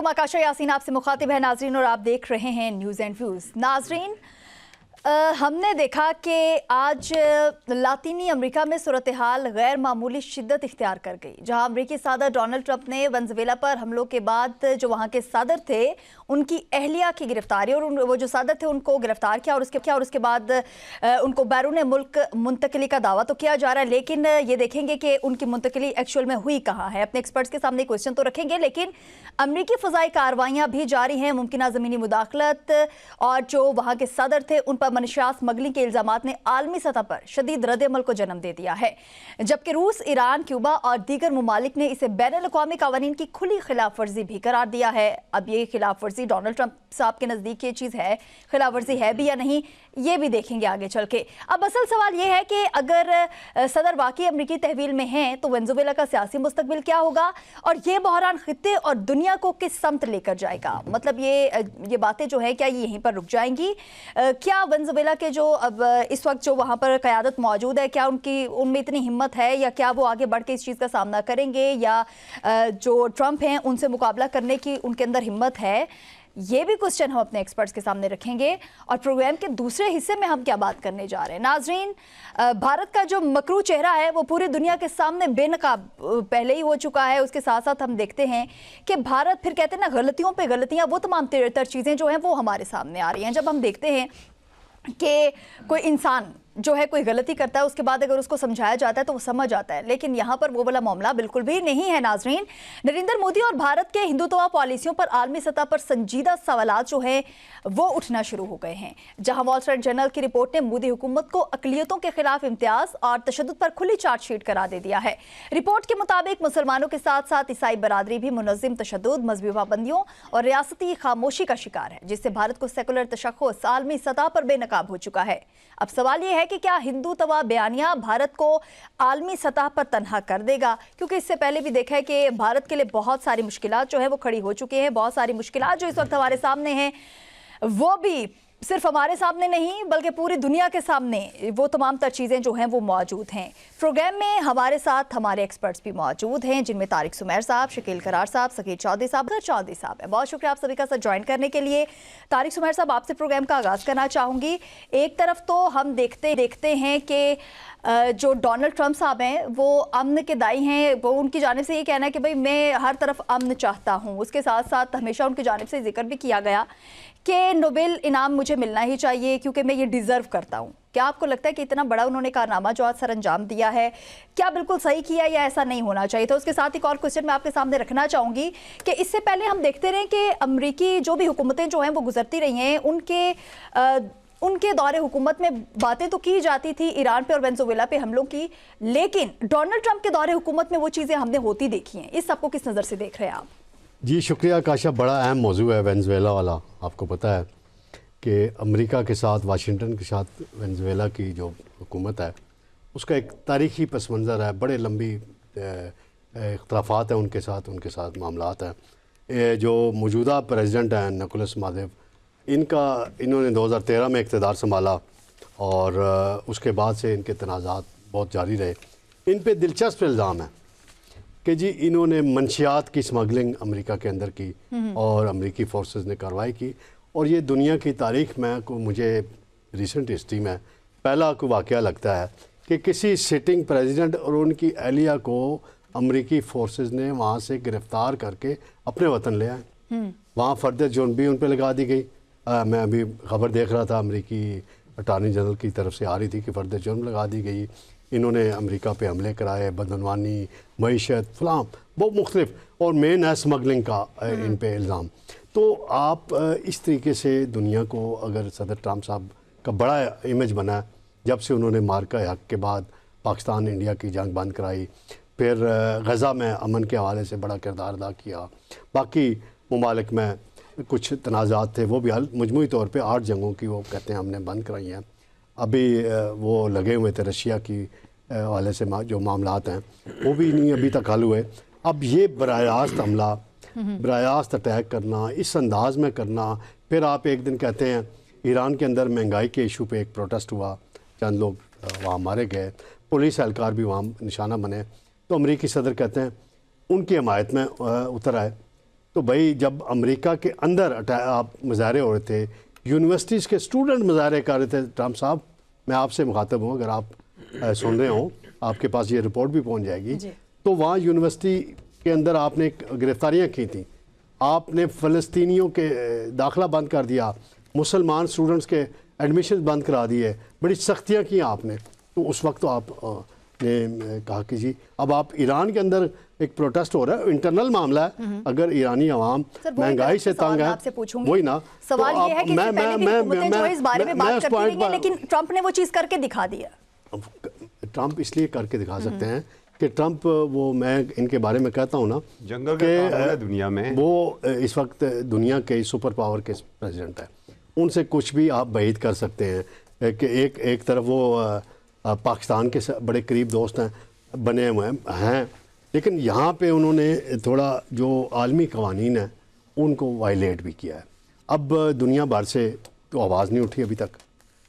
आकाशा यासीन आपसे मुखातिब है नाजरीन, और आप देख रहे हैं न्यूज़ एंड व्यूज़। नाजरीन, हमने देखा कि आज लातीनी अमेरिका में सूरत हाल गैर मामूली शिद्दत इख्तियार कर गई, जहां अमेरिकी सदर डोनाल्ड ट्रंप ने वेनेजुएला पर हमलों के बाद जो वहां के सदर थे उनकी अहलिया की गिरफ्तारी और वो जो सदर थे उनको गिरफ्तार किया और उसके बाद उनको बैरून मुल्क मुंतकली का दावा तो किया जा रहा है, लेकिन ये देखेंगे कि उनकी मुंतकली एक्चुअल में हुई कहाँ है। अपने एक्सपर्ट्स के सामने क्वेश्चन तो रखेंगे, लेकिन अमेरिकी फ़ज़ाई कार्रवाइयाँ भी जारी हैं। मुमकिन ज़मीनी मुदाखलत और जो वहाँ के सदर थे उन पर मनशियात स्मगलिंग के इल्जामात ने आलमी सतह पर शदीद रद्द-ए-अमल को जन्म दे दिया है, जबकि रूस, ईरान, क्यूबा और दीगर ममालिक ने इसे बैनुल-अक़वामी क़वानीन की खुली खिलाफ वर्जी भी करार दिया है। अब ये खिलाफ वर्जी डोनाल्ड ट्रंप साहब के नज़दीक ये चीज़ है, खिलाफ वर्जी है भी या नहीं, ये भी देखेंगे आगे चल के। अब असल सवाल ये है कि अगर सदर वाकई अमरीकी तहवील में हैं तो वेनेजुएला का सियासी मुस्तकबिल क्या होगा और ये बहरान खित्ते और दुनिया को किस समत लेकर जाएगा। मतलब ये बातें जो है क्या ये यहीं पर रुक जाएंगी? क्या वेनेजुएला के जो अब इस वक्त जो वहाँ पर क़यादत मौजूद है, क्या उनमें इतनी हिम्मत है या क्या वो आगे बढ़ के इस चीज़ का सामना करेंगे, या जो ट्रंप हैं उनसे मुकाबला करने की उनके अंदर हिम्मत है? ये भी क्वेश्चन हम अपने एक्सपर्ट्स के सामने रखेंगे। और प्रोग्राम के दूसरे हिस्से में हम क्या बात करने जा रहे हैं नाजरीन, भारत का जो मकरू चेहरा है वो पूरी दुनिया के सामने बेनकाब पहले ही हो चुका है। उसके साथ साथ हम देखते हैं कि भारत, फिर कहते हैं ना गलतियों पे गलतियां, वो तमाम तर चीज़ें जो हैं वो हमारे सामने आ रही हैं। जब हम देखते हैं कि कोई इंसान जो है कोई गलती करता है, उसके बाद अगर उसको समझाया जाता है तो वो समझ आता है, लेकिन यहाँ पर वो वाला मामला बिल्कुल भी नहीं है नाजरीन। नरेंद्र मोदी और भारत के हिंदुत्व पॉलिसियों पर आलमी सतह पर संजीदा सवालात जो हैं वो उठना शुरू हो गए हैं, जहाँ वॉल स्ट्रीट जर्नल की रिपोर्ट ने मोदी हुकूमत को अकलियतों के खिलाफ इम्तियाज और तशद्दुद पर खुली चार्जशीट करार दे दिया है। रिपोर्ट के मुताबिक मुसलमानों के साथ साथ ईसाई बरादरी भी मुनज़्ज़म तशद्दुद, मजहबी पाबंदियों और रियासती खामोशी का शिकार है, जिससे भारत को सेकुलर तशख़्ख़ुस आलमी सतह पर बेनकाब हो चुका है। अब सवाल ये है कि क्या हिंदुत्व बयानिया भारत को आलमी सतह पर तन्हा कर देगा, क्योंकि इससे पहले भी देखा है कि भारत के लिए बहुत सारी मुश्किलात जो है वो खड़ी हो चुकी हैं। बहुत सारी मुश्किलात जो इस वक्त हमारे सामने हैं वो भी सिर्फ हमारे सामने नहीं बल्कि पूरी दुनिया के सामने वो तमाम तर चीज़ें जो हैं वो मौजूद हैं। प्रोग्राम में हमारे साथ हमारे एक्सपर्ट्स भी मौजूद हैं, जिनमें तारिक सुमैर साहब, शकील करार साहब, सकीर चौधरी साहब है। बहुत शुक्रिया आप सभी का साथ ज्वाइन करने के लिए। तारिक सुमैर साहब, आपसे प्रोग्राम का आगाज़ करना चाहूँगी। एक तरफ तो हम देखते हैं कि जो डोनाल्ड ट्रंप साहब हैं वो अमन के दाई हैं, वो उनकी जानिब से ये कहना है कि भाई मैं हर तरफ अमन चाहता हूँ। उसके साथ साथ हमेशा उनकी जानिब से जिक्र भी किया गया कि नोबेल इनाम मुझे मिलना ही चाहिए क्योंकि मैं ये डिज़र्व करता हूँ। क्या आपको लगता है कि इतना बड़ा उन्होंने कारनामा जो आज सर अंजाम दिया है, क्या बिल्कुल सही किया या ऐसा नहीं होना चाहिए? तो उसके साथ एक और क्वेश्चन मैं आपके सामने रखना चाहूँगी कि इससे पहले हम देखते रहे कि अमरीकी जो भी हुकूमतें जो हैं वो गुजरती रही हैं, उनके दौरे हुकूमत में बातें तो की जाती थी ईरान पे और वेनेजुएला पे हमलों की, लेकिन डोनाल्ड ट्रंप के दौरे हुकूमत में वो चीज़ें हमने होती देखी हैं। इस सबको किस नज़र से देख रहे हैं आप? जी शुक्रिया काशा, बड़ा अहम मौजू है वेनेजुएला वाला। आपको पता है कि अमेरिका के साथ, वाशिंगटन के साथ वेनेजुएला की जो हुकूमत है उसका एक तारीख़ी पस मंज़र है, बड़े लंबी इख्तलाफात हैं उनके साथ मामलात हैं। जो मौजूदा प्रेसिडेंट हैं निकोलस मादुरो, इन्होंने 2013 में इक़्तिदार संभाला और उसके बाद से इनके तनाज़ात बहुत जारी रहे। इन पे दिलचस्प इल्ज़ाम है कि जी इन्होंने मंशियात की स्मगलिंग अमेरिका के अंदर की और अमेरिकी फोर्सेस ने कार्रवाई की। और ये दुनिया की तारीख़ में मुझे रिसेंट हिस्ट्री में पहला कोई वाक़या लगता है कि किसी सिटिंग प्रेसिडेंट और उनकी अहलिया को अमेरिकी फोर्सेस ने वहाँ से गिरफ़्तार करके अपने वतन ले आए। वहाँ फ़र्द जुर्म भी उन पर लगा दी गई। मैं अभी ख़बर देख रहा था, अमेरिकी अटॉर्नी जनरल की तरफ से आ रही थी कि फ़र्द जुर्म लगा दी गई, इन्होंने अमेरिका पे हमले कराए, बदनवानी, मईशत, फलाम, बहुत मुख्तलिफ, और मेन है स्मगलिंग का इन पे इल्ज़ाम। तो आप इस तरीके से दुनिया को, अगर सदर ट्रंप साहब का बड़ा इमेज बना है जब से उन्होंने मार्का हक के बाद पाकिस्तान इंडिया की जंग बंद कराई, फिर गज़ा में अमन के हवाले से बड़ा किरदार अदा किया, बाकी ममालिक में कुछ तनाज़ात थे वो भी मजमूई तौर पे 8 जंगों की वो कहते हैं हमने बंद कराई हैं। अभी वो लगे हुए थे रशिया की हवाले से जो मामलात हैं वो भी नहीं अभी तक हल हुए। अब ये बराह रास्त हमला, बराह रास्त अटैक करना, इस अंदाज में करना, फिर आप एक दिन कहते हैं ईरान के अंदर महंगाई के इशू पे एक प्रोटेस्ट हुआ, चंद लोग वहाँ मारे गए, पुलिस एहलकार भी वहाँ निशाना बने, तो अमरीकी सदर कहते हैं उनकी हमायत में उतर आए तो भाई जब अमेरिका के अंदर आप मुजाहरे हो रहे थे, यूनिवर्सिटीज़ के स्टूडेंट मुजाहरे कर रहे थे, ट्रम्प साहब मैं आपसे मुखातब हूँ, अगर आप सुन रहे हो, आपके पास ये रिपोर्ट भी पहुँच जाएगी, तो वहाँ यूनिवर्सिटी के अंदर आपने गिरफ्तारियाँ की थी, आपने फ़लस्तीनियों के दाखिला बंद कर दिया, मुसलमान स्टूडेंट्स के एडमिशन बंद करा दिए, बड़ी सख्तियाँ की आपने। तो उस वक्त तो आप ने कहा कि जी अब आप ईरान के अंदर एक प्रोटेस्ट हो रहा है, इंटरनल मामला है, अगर ईरानी आवाम महंगाई से तंग है, वही ना सवाल ये है कि मैं इस बारे में बात करती रही है, लेकिन ट्रंप ने वो चीज़ करके दिखा दिया। ट्रंप इसलिए करके दिखा सकते हैं कि ट्रंप वो, मैं इनके बारे में कहता हूँ ना, जंगल के दुनिया में वो इस वक्त दुनिया के सुपर पावर के प्रेसिडेंट है, उनसे कुछ भी आप बाहित कर सकते हैं कि एक तरफ वो पाकिस्तान के बड़े करीब दोस्त हैं, बने हुए हैं, लेकिन यहाँ पे उन्होंने थोड़ा जो आलमी कवानीन है उनको वायलेट भी किया है। अब दुनिया भर से तो आवाज़ नहीं उठी अभी तक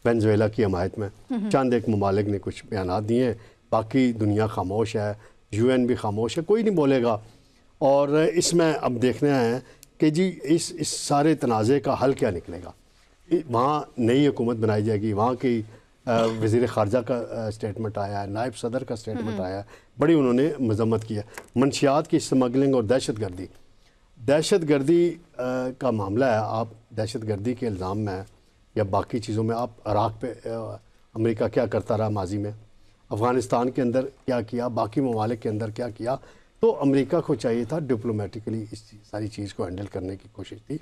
वेनेजुएला की हमायत में, चंद एक ममालिक ने कुछ बयान दिए हैं, बाकी दुनिया खामोश है, UN भी खामोश है, कोई नहीं बोलेगा। और इसमें अब देखना है कि जी इस सारे तनाज़े का हल क्या निकलेगा। वहाँ नई हुकूमत बनाई जाएगी, वहाँ की वज़ीर ख़ारजा का स्टेटमेंट आया है, नायब सदर का स्टेटमेंट आया है, बड़ी उन्होंने मजम्मत किया। मंशियात की स्मगलिंग और दहशत गर्दी का मामला है, आप दहशत गर्दी के इल्ज़ाम में या बाकी चीज़ों में, आप इराक़ पे अमेरिका क्या करता रहा माजी में, अफ़गानिस्तान के अंदर क्या किया, बाकी ममालिक के अंदर क्या किया, तो अमेरिका को चाहिए था डिप्लोमेटिकली इस सारी चीज़ को हैंडल करने की कोशिश थी।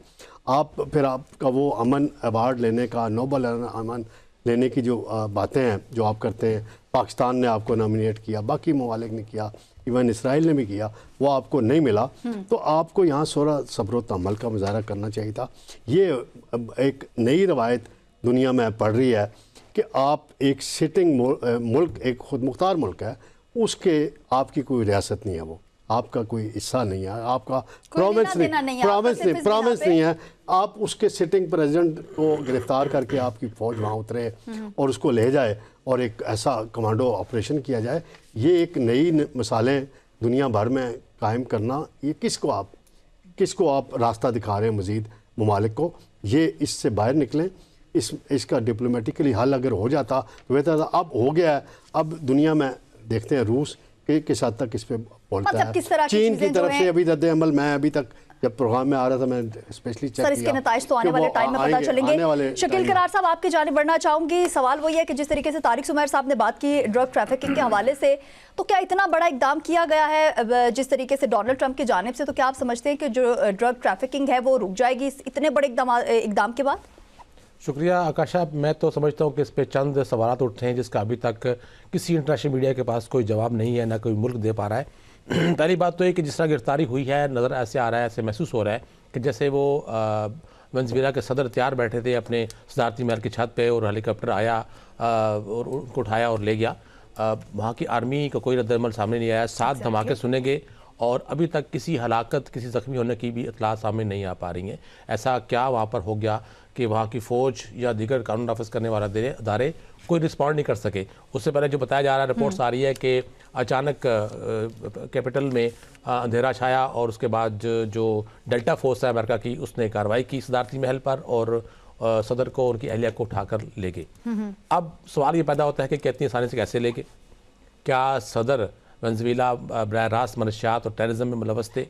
फिर आपका वो अमन अवार्ड लेने का, नोबल अमन लेने की जो बातें हैं जो आप करते हैं, पाकिस्तान ने आपको नॉमिनेट किया, बाकी ममालिक ने किया, इवन इसराइल ने भी किया, वो आपको नहीं मिला, तो आपको यहाँ सब्र तहम्मुल का मुजाहरा करना चाहिए था। ये एक नई रवायत दुनिया में पड़ रही है कि आप एक सिटिंग मुल्क, एक खुद मुख्तार मुल्क है, उसके आपकी कोई रियासत नहीं है, वो आपका कोई हिस्सा नहीं है, आपका प्रॉमिस नहीं है, आप उसके सिटिंग प्रेसिडेंट को गिरफ्तार करके आपकी फ़ौज वहाँ उतरे और उसको ले जाए और एक ऐसा कमांडो ऑपरेशन किया जाए। ये एक नई मिसालें दुनिया भर में कायम करना, ये किसको आप रास्ता दिखा रहे हैं मज़ीद ममालिक को। ये इससे बाहर निकलें, इसका डिप्लोमेटिकली हल अगर हो जाता तो बेहतर था। अब हो गया है, अब दुनिया में देखते हैं रूस किस हद तक इस पे बोलता है। चीन की तरफ से अभी रद्द अमल, मैं अभी तक जब प्रोग्राम में आ रहा था मैं स्पेशली चेक किया। इसके नताइज तो आने वाले टाइम में पता चलेंगे। शकील करार साहब, आपकी जानिब बढ़ना चाहूंगी। सवाल वही है कि जिस तरीके से तारिक सुमैर साहब ने बात की ड्रग ट्रैफिकिंग के हवाले से, तो क्या इतना बड़ा इकदाम किया गया है जिस तरीके से डोनाल्ड ट्रंप की जानिब से, तो क्या आप समझते हैं कि जो ड्रग ट्रैफिकिंग है वो रुक जाएगी इस इतने बड़े इकदाम के बाद? शुक्रिया आकाशा। मैं तो समझता हूँ कि इस पर चंद सवाल उठे हैं जिसका अभी तक किसी इंटरनेशनल मीडिया के पास कोई जवाब नहीं है, ना कोई मुल्क दे पा रहा है। पहली बात तो ये कि जिस तरह गिरफ्तारी हुई है, नज़र ऐसे आ रहा है, ऐसे महसूस हो रहा है कि जैसे वो वेनेजुएला के सदर तैयार बैठे थे अपने सदारती महल की छत पे और हेलीकॉप्टर आया और उनको उठाया और ले गया। वहाँ की आर्मी का कोई रद्दअमल सामने नहीं आया। 7 धमाके सुनेंगे और अभी तक किसी हलाकत, किसी ज़ख्मी होने की भी इतला सामने नहीं आ पा रही हैं। ऐसा क्या वहाँ पर हो गया कि वहाँ की फ़ौज या दीगर कानून नाफिज करने वाले अदारे कोई रिस्पॉन्ड नहीं कर सके। उससे पहले जो बताया जा रहा है, रिपोर्ट्स आ रही है कि अचानक कैपिटल में अंधेरा छाया और उसके बाद जो डेल्टा फोर्स है अमेरिका की, उसने कार्रवाई की सदारती महल पर और सदर को, उनकी अहलिया को उठाकर ले गए। अब सवाल ये पैदा होता है कि कितनी आसानी से कैसे ले गए? क्या सदर वेनेजुएला बराह रास्त मनशियात और टेररिज्म में मुलव्वस थे?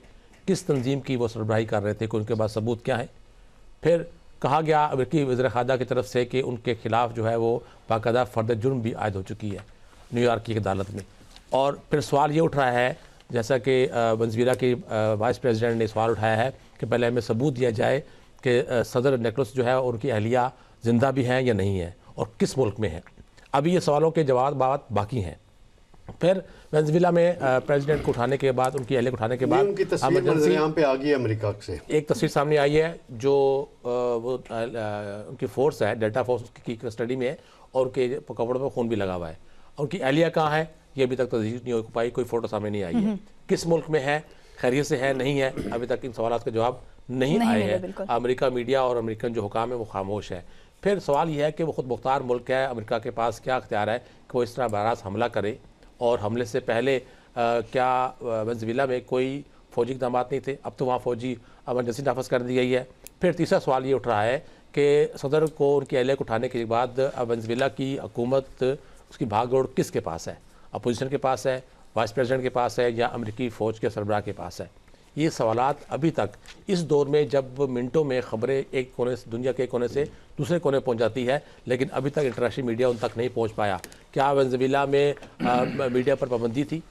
किस तंजीम की वो सरबराही कर रहे थे? कि उनके पास सबूत क्या है? फिर कहा गया अमेरिकी वज़ीर ख़ारजा की तरफ से कि उनके खिलाफ जो है वो बाकायदा फ़र्द जुर्म भी आयद हो चुकी है न्यूयॉर्क की अदालत में। और फिर सवाल ये उठ रहा है, जैसा कि वेनेजुएला की वाइस प्रेसिडेंट ने सवाल उठाया है कि पहले हमें सबूत दिया जाए कि सदर निकोलस जो है और उनकी अहलिया ज़िंदा भी हैं या नहीं है और किस मुल्क में है। अभी ये सवालों के जवाब बाकी हैं। फिर वेनेजुएला में प्रेसिडेंट को उठाने के बाद, उनकी अहलिया को उठाने के बाद उनकी तस्वीर यहाँ पे आ गई अमेरिका से एक तस्वीर सामने आई है जो वो उनकी फोर्स है, डेल्टा फोर्स, उसकी कस्टडी में है और उनके कपड़ों पर खून भी लगा हुआ है। उनकी अहलिया कहाँ है ये अभी तक तस्दीक नहीं हो पाई, कोई फोटो सामने नहीं आई है। किस मुल्क में है, खैरियत से है, नहीं है, अभी तक इन सवालों के जवाब नहीं आए हैं। अमेरिका मीडिया और अमेरिकन जो हुकाम है वो खामोश है। फिर सवाल यह है कि वो खुद मुख्तार मुल्क है, अमेरिका के पास क्या अख्तियार है कि वो इस तरह बराज हमला करे, और हमले से पहले क्या वेनेजुएला में कोई फ़ौजी इक़दाम नहीं थे, अब तो वहाँ फ़ौजी एमरजेंसी नाफज कर दी गई है। फिर तीसरा सवाल ये उठ रहा है कि सदर को उनकी एहलिया को उठाने के बाद वेनेज़ुएला की हुकूमत, उसकी भागदौड़ किसके पास है? अपोजिशन के पास है, वाइस प्रेसिडेंट के पास है, या अमेरिकी फ़ौज के सरबराह के पास है? ये सवालात अभी तक इस दौर में, जब मिनटों में ख़बरें एक कोने से, दुनिया के एक कोने से दूसरे कोने पहुंच जाती है, लेकिन अभी तक इंटरनेशनल मीडिया उन तक नहीं पहुंच पाया। क्या वेनेज़ुएला में मीडिया पर पाबंदी थी?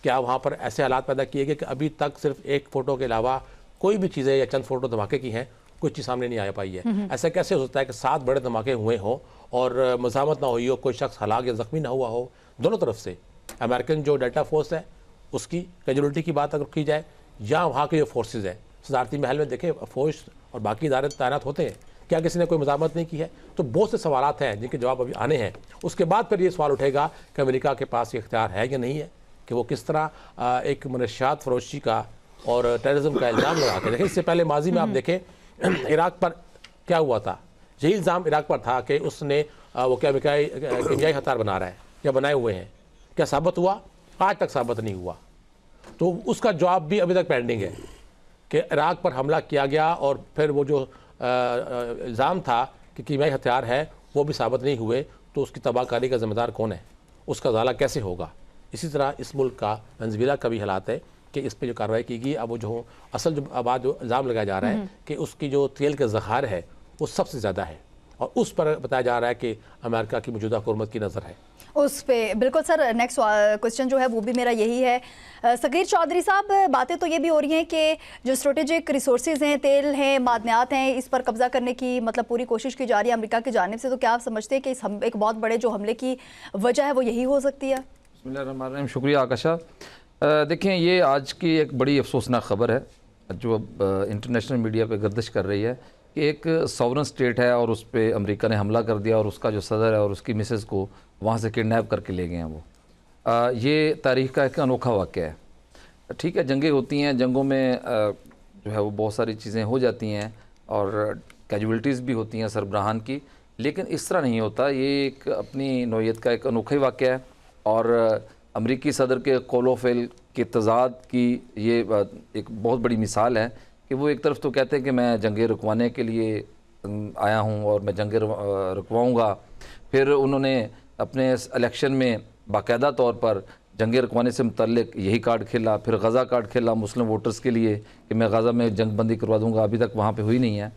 क्या वहाँ पर ऐसे हालात पैदा किए गए कि अभी तक सिर्फ एक फ़ोटो के अलावा कोई भी चीज़ें या चंद फ़ोटो धमाके की हैं, कोई चीज़ सामने नहीं आ पाई है? ऐसा कैसे हो सकता है कि 7 बड़े धमाके हुए हों और मज़ामत ना हुई हो, कोई शख्स हलाक या ज़ख्मी ना हुआ हो? दोनों तरफ से अमेरिकन जो डेल्टा फोर्स है उसकी कैजुअलिटी की बात अगर की जाए, या वहाँ के जो फोर्सेज हैं, सदारती महल में देखें फौज और बाकी इदारे तैनात होते हैं, क्या किसी ने कोई मज़ामत नहीं की है? तो बहुत से सवालात हैं जिनके जवाब अभी आने हैं। उसके बाद फिर ये सवाल उठेगा कि अमेरिका के पास ये इख्तियार है या नहीं है, कि वो किस तरह एक मनशियात फरोशी का और टेररिज्म का इल्ज़ाम लगा के, देखें इससे पहले माजी में आप देखें इराक पर क्या हुआ था। यही इल्ज़ाम इराक पर था कि उसने वो क्या केमियाई हथियार बना रहा है या बनाए हुए हैं। क्या साबित हुआ? आज तक साबित नहीं हुआ। तो उसका जवाब भी अभी तक पेंडिंग है कि इराक पर हमला किया गया और फिर वो जो इल्ज़ाम था कि कीमियाई हथियार है वो भी साबित नहीं हुए, तो उसकी तबाहकारी का ज़िम्मेदार कौन है? उसका ज़ाला कैसे होगा? इसी तरह इस मुल्क का वेनेज़ुएला का भी हालात है कि इस पर जो कार्रवाई की गई, अब वो जो असल जो अब जो इल्ज़ाम लगाया जा रहा है कि उसकी जो तेल के ज़खायर है वो सबसे ज़्यादा है, और उस पर बताया जा रहा है कि अमेरिका की मौजूदा हुकूमत की नज़र है उस पे। बिल्कुल सर, नेक्स्ट क्वेश्चन जो है वो भी मेरा यही है। सगीर चौधरी साहब, बातें तो ये भी हो रही हैं कि जो स्ट्रेटेजिक रिसोर्सेज हैं, तेल हैं, मादनियात हैं, इस पर कब्जा करने की मतलब पूरी कोशिश की जा रही है अमेरिका की जानिब से। तो क्या आप समझते हैं कि इस एक बहुत बड़े जो हमले की वजह है वो यही हो सकती है? बिस्मिल्लाहिर्रहमानिर्रहीम, शुक्रिया आकाशा। देखें, ये आज की एक बड़ी अफसोसनाक ख़बर है जो अब इंटरनेशनल मीडिया पे गर्दिश कर रही है कि एक सॉवरन स्टेट है और उस पर अमेरिका ने हमला कर दिया और उसका जो सदर है और उसकी मिसेस को वहाँ से किडनैप करके ले गए हैं वो। ये तारीख़ का एक अनोखा वाक़या है। ठीक है, जंगें होती हैं, जंगों में जो है वो बहुत सारी चीज़ें हो जाती हैं और कैजुअलिटीज़ भी होती हैं सरबराहान की, लेकिन इस तरह नहीं होता। ये एक अपनी नौइयत का एक अनोखा वाक़या है और अमरीकी सदर के कौलो फ़ेल के तज़ाद की ये एक बहुत बड़ी मिसाल है कि वो एक तरफ तो कहते हैं कि मैं जंगें रुकवाने के लिए आया हूँ और मैं जंगें रुकवाऊँगा, फिर उन्होंने अपने इलेक्शन में बाकायदा तौर पर जंगें रुकवाने से मुतल्लिक यही कार्ड खेला, फिर गज़ा कार्ड खेला मुस्लिम वोटर्स के लिए कि मैं गज़ा में जंग बंदी करवा दूँगा, अभी तक वहाँ पे हुई नहीं है।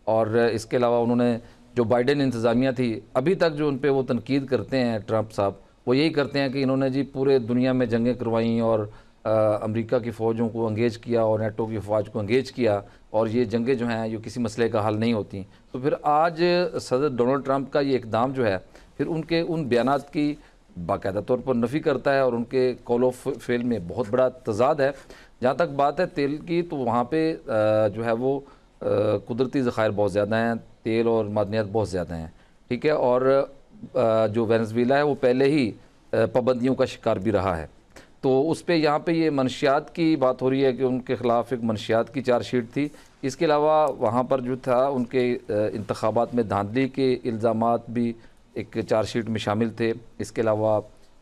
और इसके अलावा उन्होंने जो बाइडेन इंतज़ामिया थी, अभी तक जो उन पर वो तनकीद करते हैं ट्रंप साहब, वो यही करते हैं कि इन्होंने जी पूरे दुनिया में जंगें करवाई और अमेरिका की फ़ौजों को इंगेज किया और नेटो की फ़ौज को इंगेज किया, और ये जंगें जो हैं ये किसी मसले का हल नहीं होती। तो फिर आज सदर डोनाल्ड ट्रंप का ये इक़दाम जो है फिर उनके उन बयानात की बाकायदा तौर पर नफ़ी करता है और उनके कॉल ऑफ फेल में बहुत बड़ा तज़ाद है। जहाँ तक बात है तेल की, तो वहाँ पे जो है वो कुदरती ज़खायर बहुत ज़्यादा हैं, तेल और मादनियात बहुत ज़्यादा हैं। ठीक है, और जो वेनेज़ुएला है वो पहले ही पाबंदियों का शिकार भी रहा है। तो उस पर यहाँ पे ये मनशियात की बात हो रही है कि उनके ख़िलाफ़ एक मनशियात की चार्जशीट थी। इसके अलावा वहाँ पर जो था उनके इंतखाबात में धांधली के इल्ज़ामात भी एक चार्जशीट में शामिल थे। इसके अलावा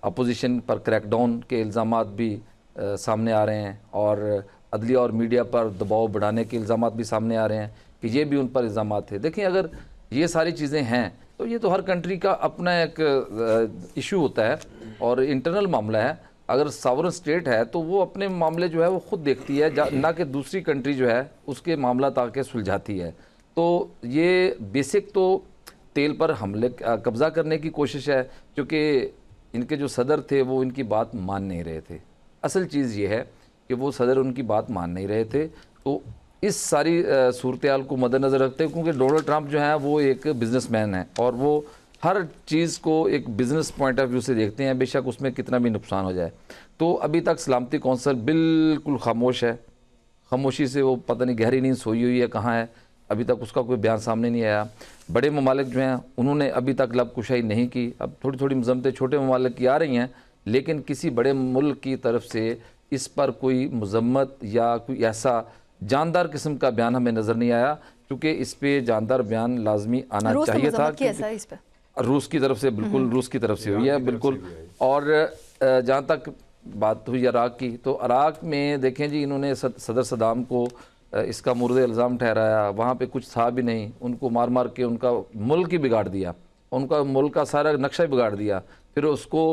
अपोजिशन पर क्रैकडाउन के इल्ज़ामात भी सामने आ रहे हैं और अदलिया और मीडिया पर दबाव बढ़ाने के इल्ज़ामात भी सामने आ रहे हैं कि ये भी उन पर इल्ज़ामात थे। देखिए, अगर ये सारी चीज़ें हैं तो ये तो हर कंट्री का अपना एक इशू होता है और इंटरनल मामला है। अगर सॉवरन स्टेट है तो वो अपने मामले जो है वो ख़ुद देखती है, ना कि दूसरी कंट्री जो है उसके मामला ताकि सुलझाती है। तो ये बेसिक तो तेल पर हमले कब्ज़ा करने की कोशिश है, क्योंकि इनके जो सदर थे वो इनकी बात मान नहीं रहे थे। असल चीज़ ये है कि वो सदर उनकी बात मान नहीं रहे थे। तो इस सारी सूरत हाल को मद्देनज़र रखते हैं, क्योंकि डोनाल्ड ट्रंप जो है वो एक बिज़नेसमैन है और वो हर चीज़ को एक बिज़नेस पॉइंट ऑफ व्यू से देखते हैं, बेशक उसमें कितना भी नुकसान हो जाए। तो अभी तक सलामती कौंसल बिल्कुल खामोश है, खामोशी से वो पता नहीं गहरी नींद सोई हुई है कहाँ है, अभी तक उसका कोई बयान सामने नहीं आया। बड़े ममालिक जो हैं उन्होंने अभी तक लब कुशाई नहीं की। अब थोड़ी थोड़ी मजम्मतें छोटे ममालिक की आ रही हैं, लेकिन किसी बड़े मुल्क की तरफ से इस पर कोई मजम्मत या कोई ऐसा जानदार किस्म का बयान हमें नज़र नहीं आया, क्योंकि इस पे जानदार बयान लाजमी आना चाहिए था। रूस की तरफ से बिल्कुल, रूस की तरफ से हुई है बिल्कुल। और जहाँ तक बात हुई इराक़ की, तो इराक़ में देखें जी, इन्होंने सदर सदाम को इसका मुर्द इल्ज़ाम ठहराया, वहाँ पे कुछ था भी नहीं, उनको मार मार के उनका मुल्क ही बिगाड़ दिया, उनका मुल्क का सारा नक्शा ही बिगाड़ दिया। फिर उसको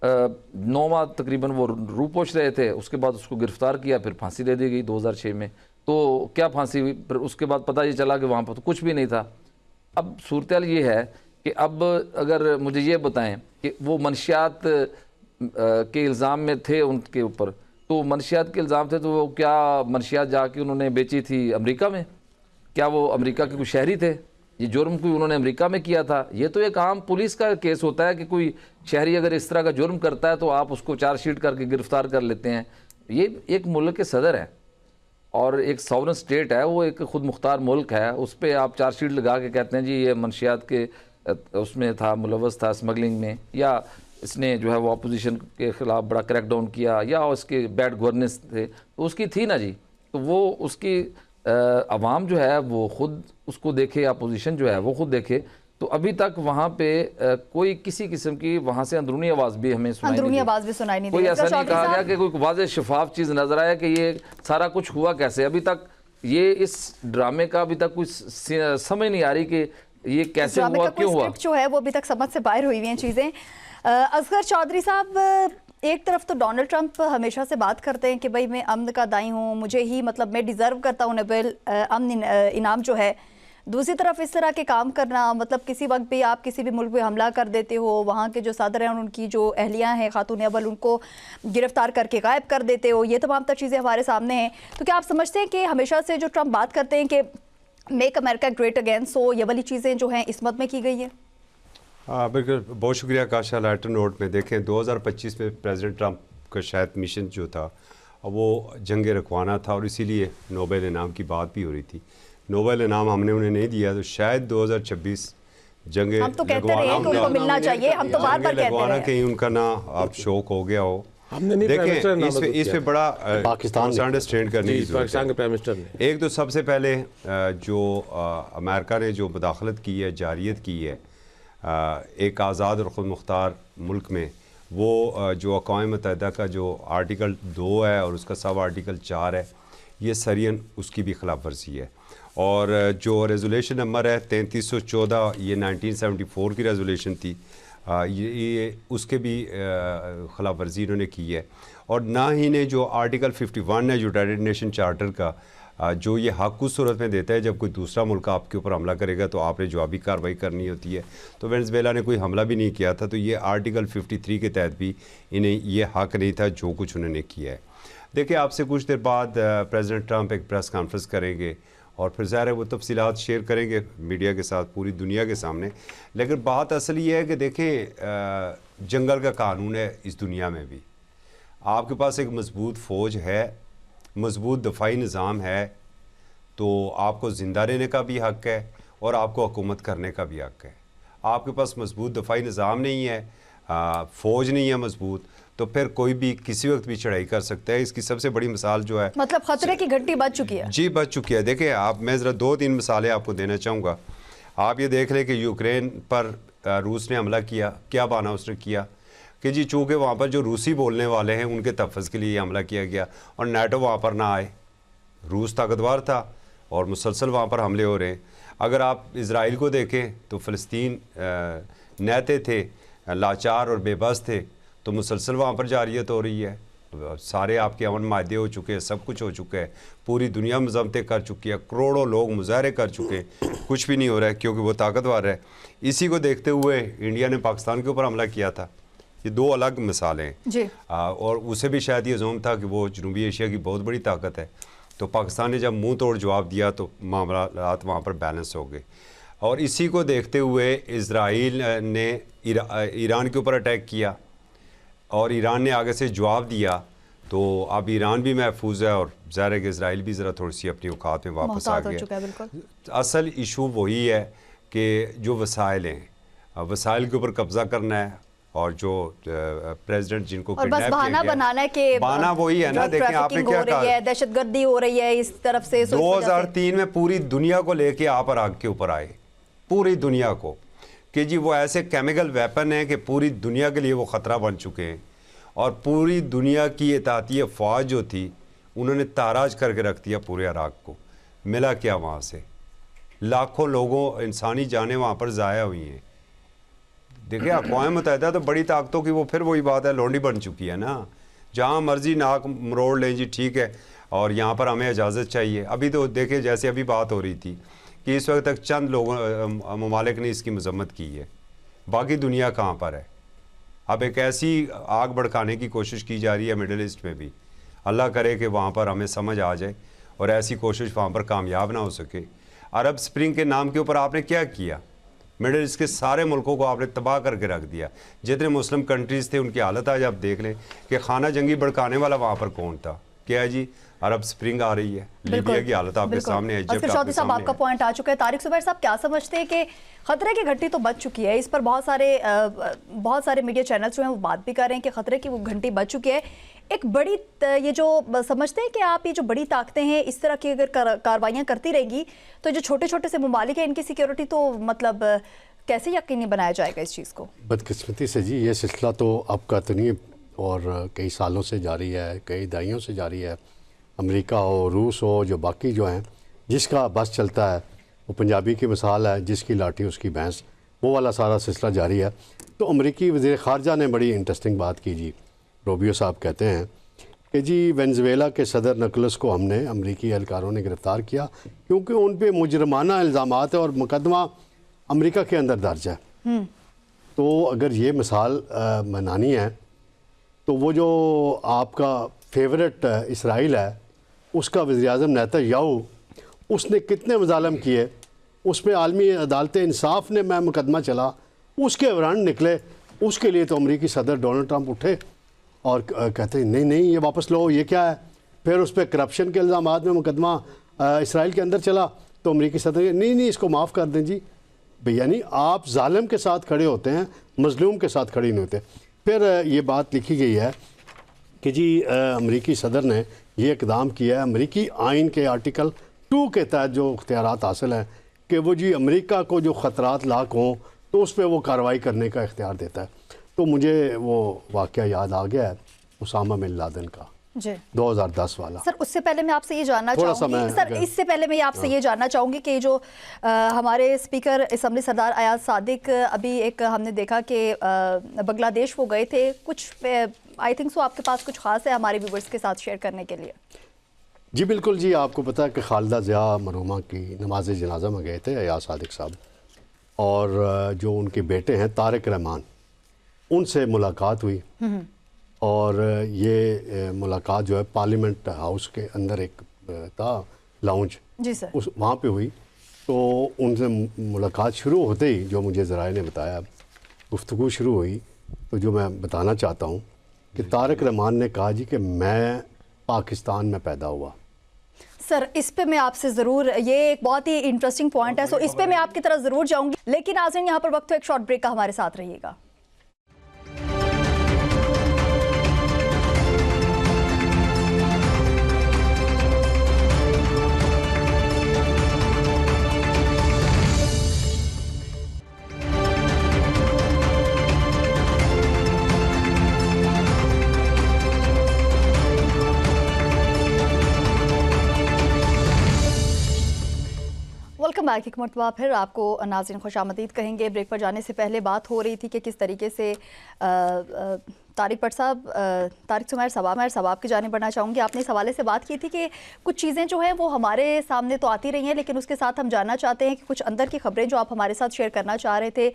9 माह तकरीबन वो रूपोश रहे थे, उसके बाद उसको गिरफ़्तार किया, फिर फांसी दे दी गई 2006 में। तो क्या फांसी हुई, फिर उसके बाद पता ये चला कि वहाँ पर तो कुछ भी नहीं था। अब सूरत ये है कि अब अगर मुझे ये बताएं कि वो मनशियात के इल्ज़ाम में थे उनके ऊपर, तो मनशियात के इल्ज़ाम थे, तो वो क्या मनशियात जाके उन्होंने बेची थी अमेरिका में? क्या वो अमेरिका के कोई शहरी थे? ये जुर्म कोई उन्होंने अमेरिका में किया था? ये तो एक आम पुलिस का केस होता है कि कोई शहरी अगर इस तरह का जुर्म करता है तो आप उसको चार्जशीट करके गिरफ़्तार कर लेते हैं। ये एक मुल्क के सदर है और एक सॉवरन स्टेट है, वो एक ख़ुद मुख्तार मुल्क है, उस पर आप चार्जशीट लगा के कहते हैं जी ये मनशियात के उसमें था, मुलव्वस था स्मगलिंग में, या इसने जो है वो अपोजिशन के ख़िलाफ़ बड़ा क्रैकडाउन किया, या उसके बैड गवर्नेंस थे, तो उसकी थी ना जी। तो वो उसकी अवाम जो है वो ख़ुद उसको देखे, अपोजिशन जो है वो ख़ुद देखे। तो अभी तक वहाँ पे कोई किसी किस्म की वहाँ से अंदरूनी आवाज़ भी हमें सुनाई अंदरूनी आवाज़ भी सुनाई नहीं दी। कोई ऐसा नहीं कहा गया कि कोई वाज़ेह शफाफ चीज़ नज़र आया कि ये सारा कुछ हुआ कैसे। अभी तक ये इस ड्रामे का अभी तक कुछ समझ नहीं आ रही कि ये कैसे हुआ, क्यों हुआ। जो है वो अभी तक समझ से बाहर हुई हुई हैं चीज़ें। असगर चौधरी साहब, एक तरफ तो डोनाल्ड ट्रंप हमेशा से बात करते हैं कि भाई मैं अमन का दाई हूँ, मुझे ही मतलब मैं डिज़र्व करता हूँ नोबेल अमन इनाम जो है। दूसरी तरफ इस तरह के काम करना, मतलब किसी वक्त भी आप किसी भी मुल्क पे हमला कर देते हो, वहाँ के जो सदर हैं उनकी जो अहलियाँ हैं खातून अव्वल, उनको गिरफ्तार करके गायब कर देते हो, ये तमाम तर चीज़ें हमारे सामने हैं। तो क्या आप समझते हैं कि हमेशा से जो ट्रंप बात करते हैं कि मेक अमेरिका ग्रेट अगेन, सो ये वाली चीज़ें जो हैं इस मद में की गई है? बिल्कुल, बहुत शुक्रिया काशा। लाइटर नोट में देखें 2025 में प्रेसिडेंट ट्रंप का शायद मिशन जो था वो जंग रखवाना था और इसीलिए नोबेल इनाम की बात भी हो रही थी। नोबेल इनाम हमने उन्हें नहीं दिया, तो शायद 2026 जंग हम तो कहते रहे हैं कि उनको मिलना चाहिए, हम तो बार-बार कहते रहे हैं, कहीं उनका ना आप शौक हो गया हो। हमने नहीं, देखें इस पे बड़ा पाकिस्तान अंडरस्टैंड करने की ज़रूरत पाकिस्तान के प्राइम मिनिस्टर ने एक तो सबसे पहले जो अमेरिका ने जो मुदाखलत की है, जारियत की है एक आज़ाद और ख़ुद मुख्तार मुल्क में, वो जो अक़वाम मुत्तहिदा का जो आर्टिकल 2 है और उसका सब आर्टिकल 4 है, ये सरियन उसकी भी खिलाफ वर्जी है। और जो रेजोल्यूशन नंबर है 3314, ये 1974 की रेजोल्यूशन थी, ये उसके भी खिलाफ वर्जी इन्होंने की है। और ना ही ने जो आर्टिकल 51 है यूनाइटेड नेशन चार्टर का, जो ये हक़ उस सूरत में देता है जब कोई दूसरा मुल्क आपके ऊपर हमला करेगा तो आपने जवाबी कार्रवाई करनी होती है। तो वेनेज़ुएला ने कोई हमला भी नहीं किया था, तो ये आर्टिकल 53 के तहत भी इन्हें ये हक़ नहीं था जो कुछ उन्होंने किया है। देखिए, आपसे कुछ देर बाद प्रेसिडेंट ट्रंप एक प्रेस कॉन्फ्रेंस करेंगे और फिर ज़ाहिर है वो तफसीलात शेयर करेंगे मीडिया के साथ, पूरी दुनिया के सामने। लेकिन बात असल ये है कि देखें, जंगल का कानून है इस दुनिया में भी। आपके पास एक मजबूत फ़ौज है, मजबूत दफाई निज़ाम है, तो आपको ज़िंदा रहने का भी हक़ है और आपको हुकूमत करने का भी हक़ है। आपके पास मजबूत दफाई निज़ाम नहीं है, फ़ौज नहीं है मजबूत, तो फिर कोई भी किसी वक्त भी चढ़ाई कर सकता है। इसकी सबसे बड़ी मिसाल जो है, मतलब खतरे की घंटी बज चुकी है। जी, बज चुकी है। देखिए आप, मैं ज़रा 2-3 मिसालें आपको देना चाहूँगा। आप ये देख लें कि यूक्रेन पर रूस ने हमला किया, क्या बहाना उसने किया कि जी चूँकि वहाँ पर जो रूसी बोलने वाले हैं उनके तहफ़्फ़ुज़ के लिए हमला किया गया और नाटो वहाँ पर ना आए। रूस ताकतवर था और मुसलसल वहाँ पर हमले हो रहे हैं। अगर आप इज़राइल को देखें तो फ़लस्तीन नेते थे, लाचार और बेबस थे, तो मुसलसल वहाँ पर जारियत हो रही है। सारे आपके अमन मादे हो चुके हैं, सब कुछ हो चुका है, पूरी दुनिया मज़म्मतें कर चुकी है, करोड़ों लोग मुजाहरे कर चुके हैं, कुछ भी नहीं हो रहा है क्योंकि वो ताकतवर है। इसी को देखते हुए इंडिया ने पाकिस्तान के ऊपर हमला किया था। ये 2 अलग मिसालें हैं। और उसे भी शायद ये ज़ोम था कि वो जनूबी एशिया की बहुत बड़ी ताकत है, तो पाकिस्तान ने जब मुँह तोड़ जवाब दिया तो मामलात वहाँ पर बैलेंस हो गए। और इसी को देखते हुए इज़राइल ने ईरान के ऊपर अटैक किया और ईरान ने आगे से जवाब दिया, तो अब ईरान भी महफूज है और ज़ाहिर है कि इज़राइल भी ज़रा थोड़ी सी अपनी औकात में वापस आ गया। असल इशू वही है कि जो वसाइल हैं, वसाइल के ऊपर कब्ज़ा करना है और जो प्रेसिडेंट जिनको और बस बहाना बनाना है कि बहाना वही है ना। देखें आपने क्या कहा, दहशतगर्दी हो रही है इस तरफ से। 2003 में पूरी दुनिया को लेके आप इराक के ऊपर आए, पूरी दुनिया को, कि जी वो ऐसे केमिकल वेपन हैं कि पूरी दुनिया के लिए वो ख़तरा बन चुके हैं और पूरी दुनिया की इताती फ़ौज जो थी उन्होंने ताराज करके रख दिया पूरे इराक़ को। मिला क्या वहाँ से? लाखों लोगों इंसानी जानें वहाँ पर ज़ाया हुई हैं। देखिए अक़वाम मुत्तहिदा तो बड़ी ताकतों की वो फिर वही बात है, लौंडी बन चुकी है ना। जहाँ मर्जी नाक मरोड़ लें जी, ठीक है, और यहाँ पर हमें इजाज़त चाहिए। अभी तो देखिए जैसे अभी बात हो रही थी कि इस वक्त तक चंद लोगों ममालिक ने इसकी मजम्मत की है, बाकी दुनिया कहाँ पर है? अब एक ऐसी आग भड़काने की कोशिश की जा रही है मिडिल ईस्ट में भी। अल्लाह करे कि वहाँ पर हमें समझ आ जाए और ऐसी कोशिश वहाँ पर कामयाब ना हो सके। अरब स्प्रिंग के नाम के ऊपर आपने क्या किया? मिडिल ईस्ट के सारे मुल्कों को आपने तबाह करके रख दिया। जितने मुस्लिम कंट्रीज़ थे उनकी हालत आज आप देख लें कि खाना जंगी भड़काने वाला वहाँ पर कौन था? क्या है जी? अरब स्प्रिंग आ रही है, लीबिया की हालत आपके सामने है, इजिप्ट आपके साहब आपका पॉइंट आ चुका है। तारिक ज़ुबैर साहब क्या समझते हैं कि खतरे की घंटी तो बज चुकी है? इस पर बहुत सारे मीडिया चैनल्स जो हैं वो बात भी कर रहे हैं कि खतरे की वो घंटी बज चुकी है। एक बड़ी ये जो समझते हैं कि आप ये जो बड़ी ताकतें हैं इस तरह की अगर कार्रवाइयाँ करती रहेंगी तो जो छोटे छोटे से ममालिक हैं इनकी सिक्योरिटी तो मतलब कैसे यकीनी बनाया जाएगा इस चीज़ को? बदकिस्मती से जी ये सिलसिला तो अब का तो नहीं और कई सालों से जारी है, कई दहाइयों से जारी है। अमेरिका हो, रूस हो, जो बाकी जो हैं जिसका बस चलता है वो पंजाबी की मिसाल है, जिसकी लाठी उसकी भैंस, वो वाला सारा सिलसिला जारी है। तो अमेरिकी वज़ीर ख़ारजा ने बड़ी इंटरेस्टिंग बात की जी। रूबियो साहब कहते हैं कि जी वेनेज़ुएला के सदर निकोलस को हमने अमेरिकी एहलकारों ने गिरफ़्तार किया क्योंकि उन पर मुजरमाना इल्ज़ामात है और मुकदमा अमेरिका के अंदर दर्ज है। तो अगर ये मिसाल मनानी है तो वो जो आपका फेवरेट इसराइल है उसका वज़ीर-ए-आज़म नेतन्याहू उसने कितने मज़ालम किए, उसमें आलमी अदालत इंसाफ ने मैं मुकदमा चला, उसके वारंट निकले। उसके लिए तो अमेरिकी सदर डोनाल्ड ट्रंप उठे और कहते हैं नहीं नहीं ये वापस लो, ये क्या है? फिर उस पर करप्शन के इल्ज़ामात में मुकदमा इसराइल के अंदर चला तो अमेरिकी सदर नहीं इसको माफ़ कर दें जी। यानी आप जालिम के साथ खड़े होते हैं, मजलूम के साथ खड़े नहीं होते। फिर ये बात लिखी गई है कि जी अमेरिकी सदर ने ये इक़दाम किया है अमेरिकी आइन के आर्टिकल 2 के तहत जो इख्तियारात हासिल हैं कि वो जी अमेरिका को जो ख़तरात लाक हों तो उस पर वो कार्रवाई करने का इख्तियार देता है। तो मुझे वो वाक़या याद आ गया है उसामा बिन लादेन का जी 2010 वाला। सर उससे पहले मैं आपसे ये जानना चाहूँगी सर, इससे पहले मैं आपसे ये जानना चाहूँगी कि जो हमारे स्पीकर असम्बली सरदार अयाज सादिक अभी एक हमने देखा कि बांग्लादेश वो गए थे, कुछ आई थिंक सो आपके पास कुछ ख़ास है हमारे व्यूवर्स के साथ शेयर करने के लिए? जी बिल्कुल जी, आपको पता है कि खालिदा ज़िया मरहूमा की नमाज जनाजा में गए थे अयाज सादिक साहब, और जो उनके बेटे हैं तारिक रहमान उनसे मुलाकात हुई और ये मुलाकात जो है पार्लियामेंट हाउस के अंदर एक था लाउंज जी सर, उस वहाँ पे हुई। तो उनसे मुलाकात शुरू होते ही जो मुझे ज़राए ने बताया, गुफ्तगू शुरू हुई तो जो मैं बताना चाहता हूँ कि तारिक रहमान ने कहा जी कि मैं पाकिस्तान में पैदा हुआ। सर इस पे मैं आपसे ज़रूर, ये एक बहुत ही इंटरेस्टिंग पॉइंट है, सो इस पे मैं आपकी तरफ ज़रूर जाऊँगी, लेकिन नाज़रीन यहाँ पर वक्त तो एक शॉर्ट ब्रेक का, हमारे साथ रहिएगा। Welcome back. एक मरतबा फिर आपको नाज़रीन खुशामदीद कहेंगे। ब्रेक पर जाने से पहले बात हो रही थी कि किस तरीके से तारिक भट्ट साहब, तारिक सुमैर सवाब की जाने बढ़ना चाहूँगी। आपने इस हवाले से बात की थी कि कुछ चीज़ें जो हैं वो हमारे सामने तो आती रही हैं, लेकिन उसके साथ हम जानना चाहते हैं कि कुछ अंदर की खबरें जो आप हमारे साथ शेयर करना चाह रहे थे।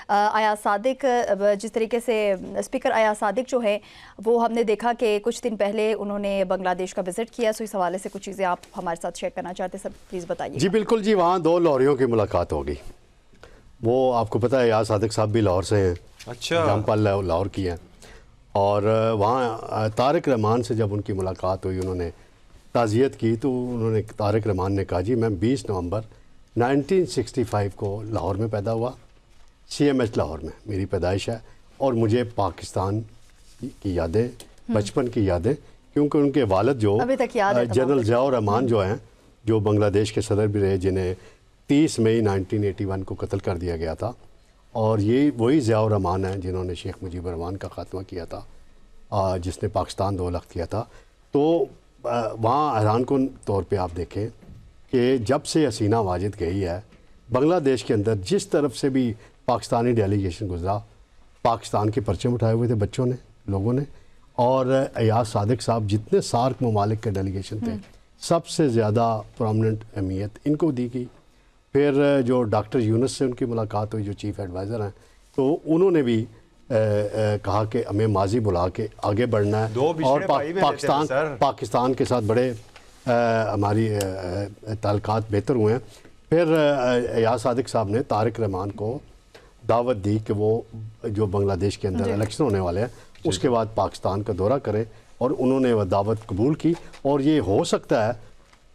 अयाज सादिक, जिस तरीके से स्पीकर अयाज सादिक जो है वो हमने देखा कि कुछ दिन पहले उन्होंने बांग्लादेश का विज़िट किया, सो इस हवाले से कुछ चीज़ें आप हमारे साथ शेयर करना चाहते हैं सर, प्लीज़ बताइए। जी बिल्कुल जी, वहाँ 2 लाहौरियों की मुलाकात हो गई। वो आपको पता है अयाज सादिक साहब भी लाहौर से हैं, अच्छा, जामपाल लाहौर की हैं। और वहाँ तारिक रहमान से जब उनकी मुलाकात हुई, उन्होंने ताज़ियत की, तो उन्होंने तारिक रहमान ने कहा जी मैं 20 नवंबर 1965 को लाहौर में पैदा हुआ, CMH लाहौर में मेरी पैदाइश है, और मुझे पाकिस्तान की यादें, बचपन की यादें, क्योंकि उनके वालिद जो जनरल ज़ियाउर रहमान जो हैं, जो बांग्लादेश के सदर भी रहे, जिन्हें 30 मई 1981 को कत्ल कर दिया गया था, और ये वही ज़ियाउर रहमान हैं जिन्होंने शेख मुजीबुर रहमान का ख़ात्मा किया था। जिसने पाकिस्तान 2 लाख किया था। तो वहाँ हैरान कुन तौर पे आप देखें कि जब से हसीना वाजिद गई है, बांग्लादेश के अंदर जिस तरफ से भी पाकिस्तानी डेलीगेशन गुजरा, पाकिस्तान के परचम उठाए हुए थे बच्चों ने, लोगों ने। और अयाज सादिक साहब जितने सार्क ममालिक के डेलीगेशन थे, सबसे ज़्यादा प्रोमिनेंट अहमियत इनको दी गई। फिर जो डॉक्टर यूनुस से उनकी मुलाकात हुई, जो चीफ़ एडवाइज़र हैं, तो उन्होंने भी कहा कि हमें माजी बुला के आगे बढ़ना है। और पाकिस्तान के साथ बड़े हमारी ताल्लुकात बेहतर हुए हैं। फिर अयाज सादिक साहब ने तारिक रहमान को दावत दी कि वो जो बांग्लादेश के अंदर इलेक्शन होने वाले हैं उसके बाद पाकिस्तान का दौरा करें, और उन्होंने वह दावत कबूल की। और ये हो सकता है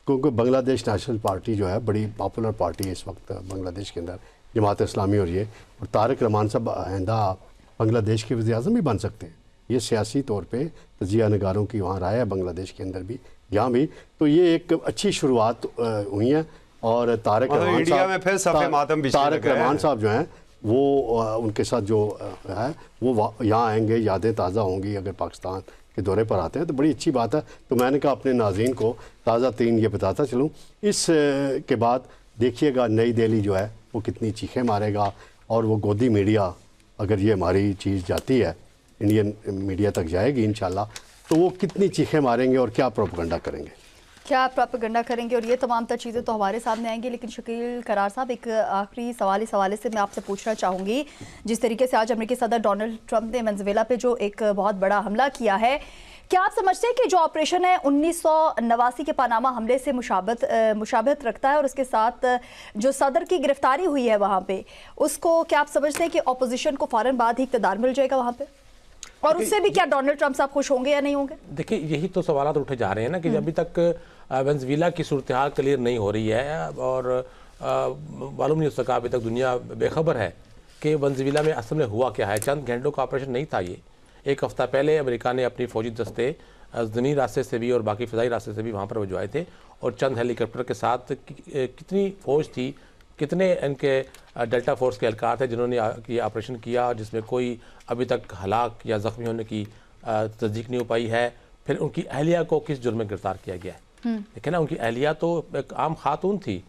क्योंकि बांग्लादेश नेशनल पार्टी जो है बड़ी पॉपुलर पार्टी है इस वक्त बांग्लादेश के अंदर, जमात इस्लामी। और तारिक रहमान साहब आइंदा बांग्लादेश के वज़ीर-ए-आज़म भी बन सकते हैं। ये सियासी तौर पे तजिया नगारों की वहाँ राय है बांग्लादेश के अंदर भी, यहाँ भी। तो ये एक अच्छी शुरुआत हुई है। और तारिक रहमान साहब जो हैं वो उनके साथ जो है वो यहाँ आएंगे, यादें ताज़ा होंगी अगर पाकिस्तान के दौरे पर आते हैं, तो बड़ी अच्छी बात है। तो मैंने कहा अपने नाज़रीन को ताज़ा तीन ये बताता चलूँ। इस के बाद देखिएगा नई दिल्ली जो है वो कितनी चीखें मारेगा, और वो गोदी मीडिया, अगर ये हमारी चीज़ जाती है इंडियन मीडिया तक जाएगी इंशाल्लाह, तो वो कितनी चीखें मारेंगे और क्या प्रोपेगेंडा करेंगे, क्या प्रोपेगेंडा करेंगे, और ये तमाम तर चीज़ें तो हमारे सामने आएंगी। लेकिन शकील करार साहब, एक आखिरी सवाल इस हवाले से मैं आपसे पूछना चाहूँगी। जिस तरीके से आज अमेरिकी सदर डोनाल्ड ट्रंप ने वेनेजुएला पे जो एक बहुत बड़ा हमला किया है, क्या आप समझते हैं कि जो ऑपरेशन है 1989 के पनामा हमले से मुशाबहत रखता है, और उसके साथ जो सदर की गिरफ्तारी हुई है वहाँ पे, उसको क्या आप समझते हैं कि अपोजिशन को फ़ौरन बाद ही इक़्तिदार मिल जाएगा वहाँ पे, और उससे भी क्या डोनाल्ड ट्रंप साहब खुश होंगे या नहीं होंगे? देखिए, यही तो सवाल उठे जा रहे हैं ना कि अभी तक वेनेजुएला की सूरत हाल क्लियर नहीं हो रही है, और मालूम नहीं हो सका, अभी तक दुनिया बेखबर है कि वेनेजुएला में असल में हुआ क्या है। चंद घंटों का ऑपरेशन नहीं था ये। एक हफ्ता पहले अमेरिका ने अपनी फौजी दस्ते ज़मीनी रास्ते से भी और बाकी फ़िज़ाई रास्ते से भी वहाँ पर भिजवाए थे, और चंद हेलीकॉप्टर के साथ कितनी फ़ौज थी, कितने इनके डेल्टा फोर्स के एहलकार थे जिन्होंने ये ऑपरेशन किया, जिसमें कोई अभी तक हलाक या ज़ख्मी होने की तस्दीक नहीं हो पाई है। फिर उनकी अहलिया को किस जुर्म में गिरफ्तार किया गया है? देखिए ना, उनकी अहलिया तो एक आम खातून थी,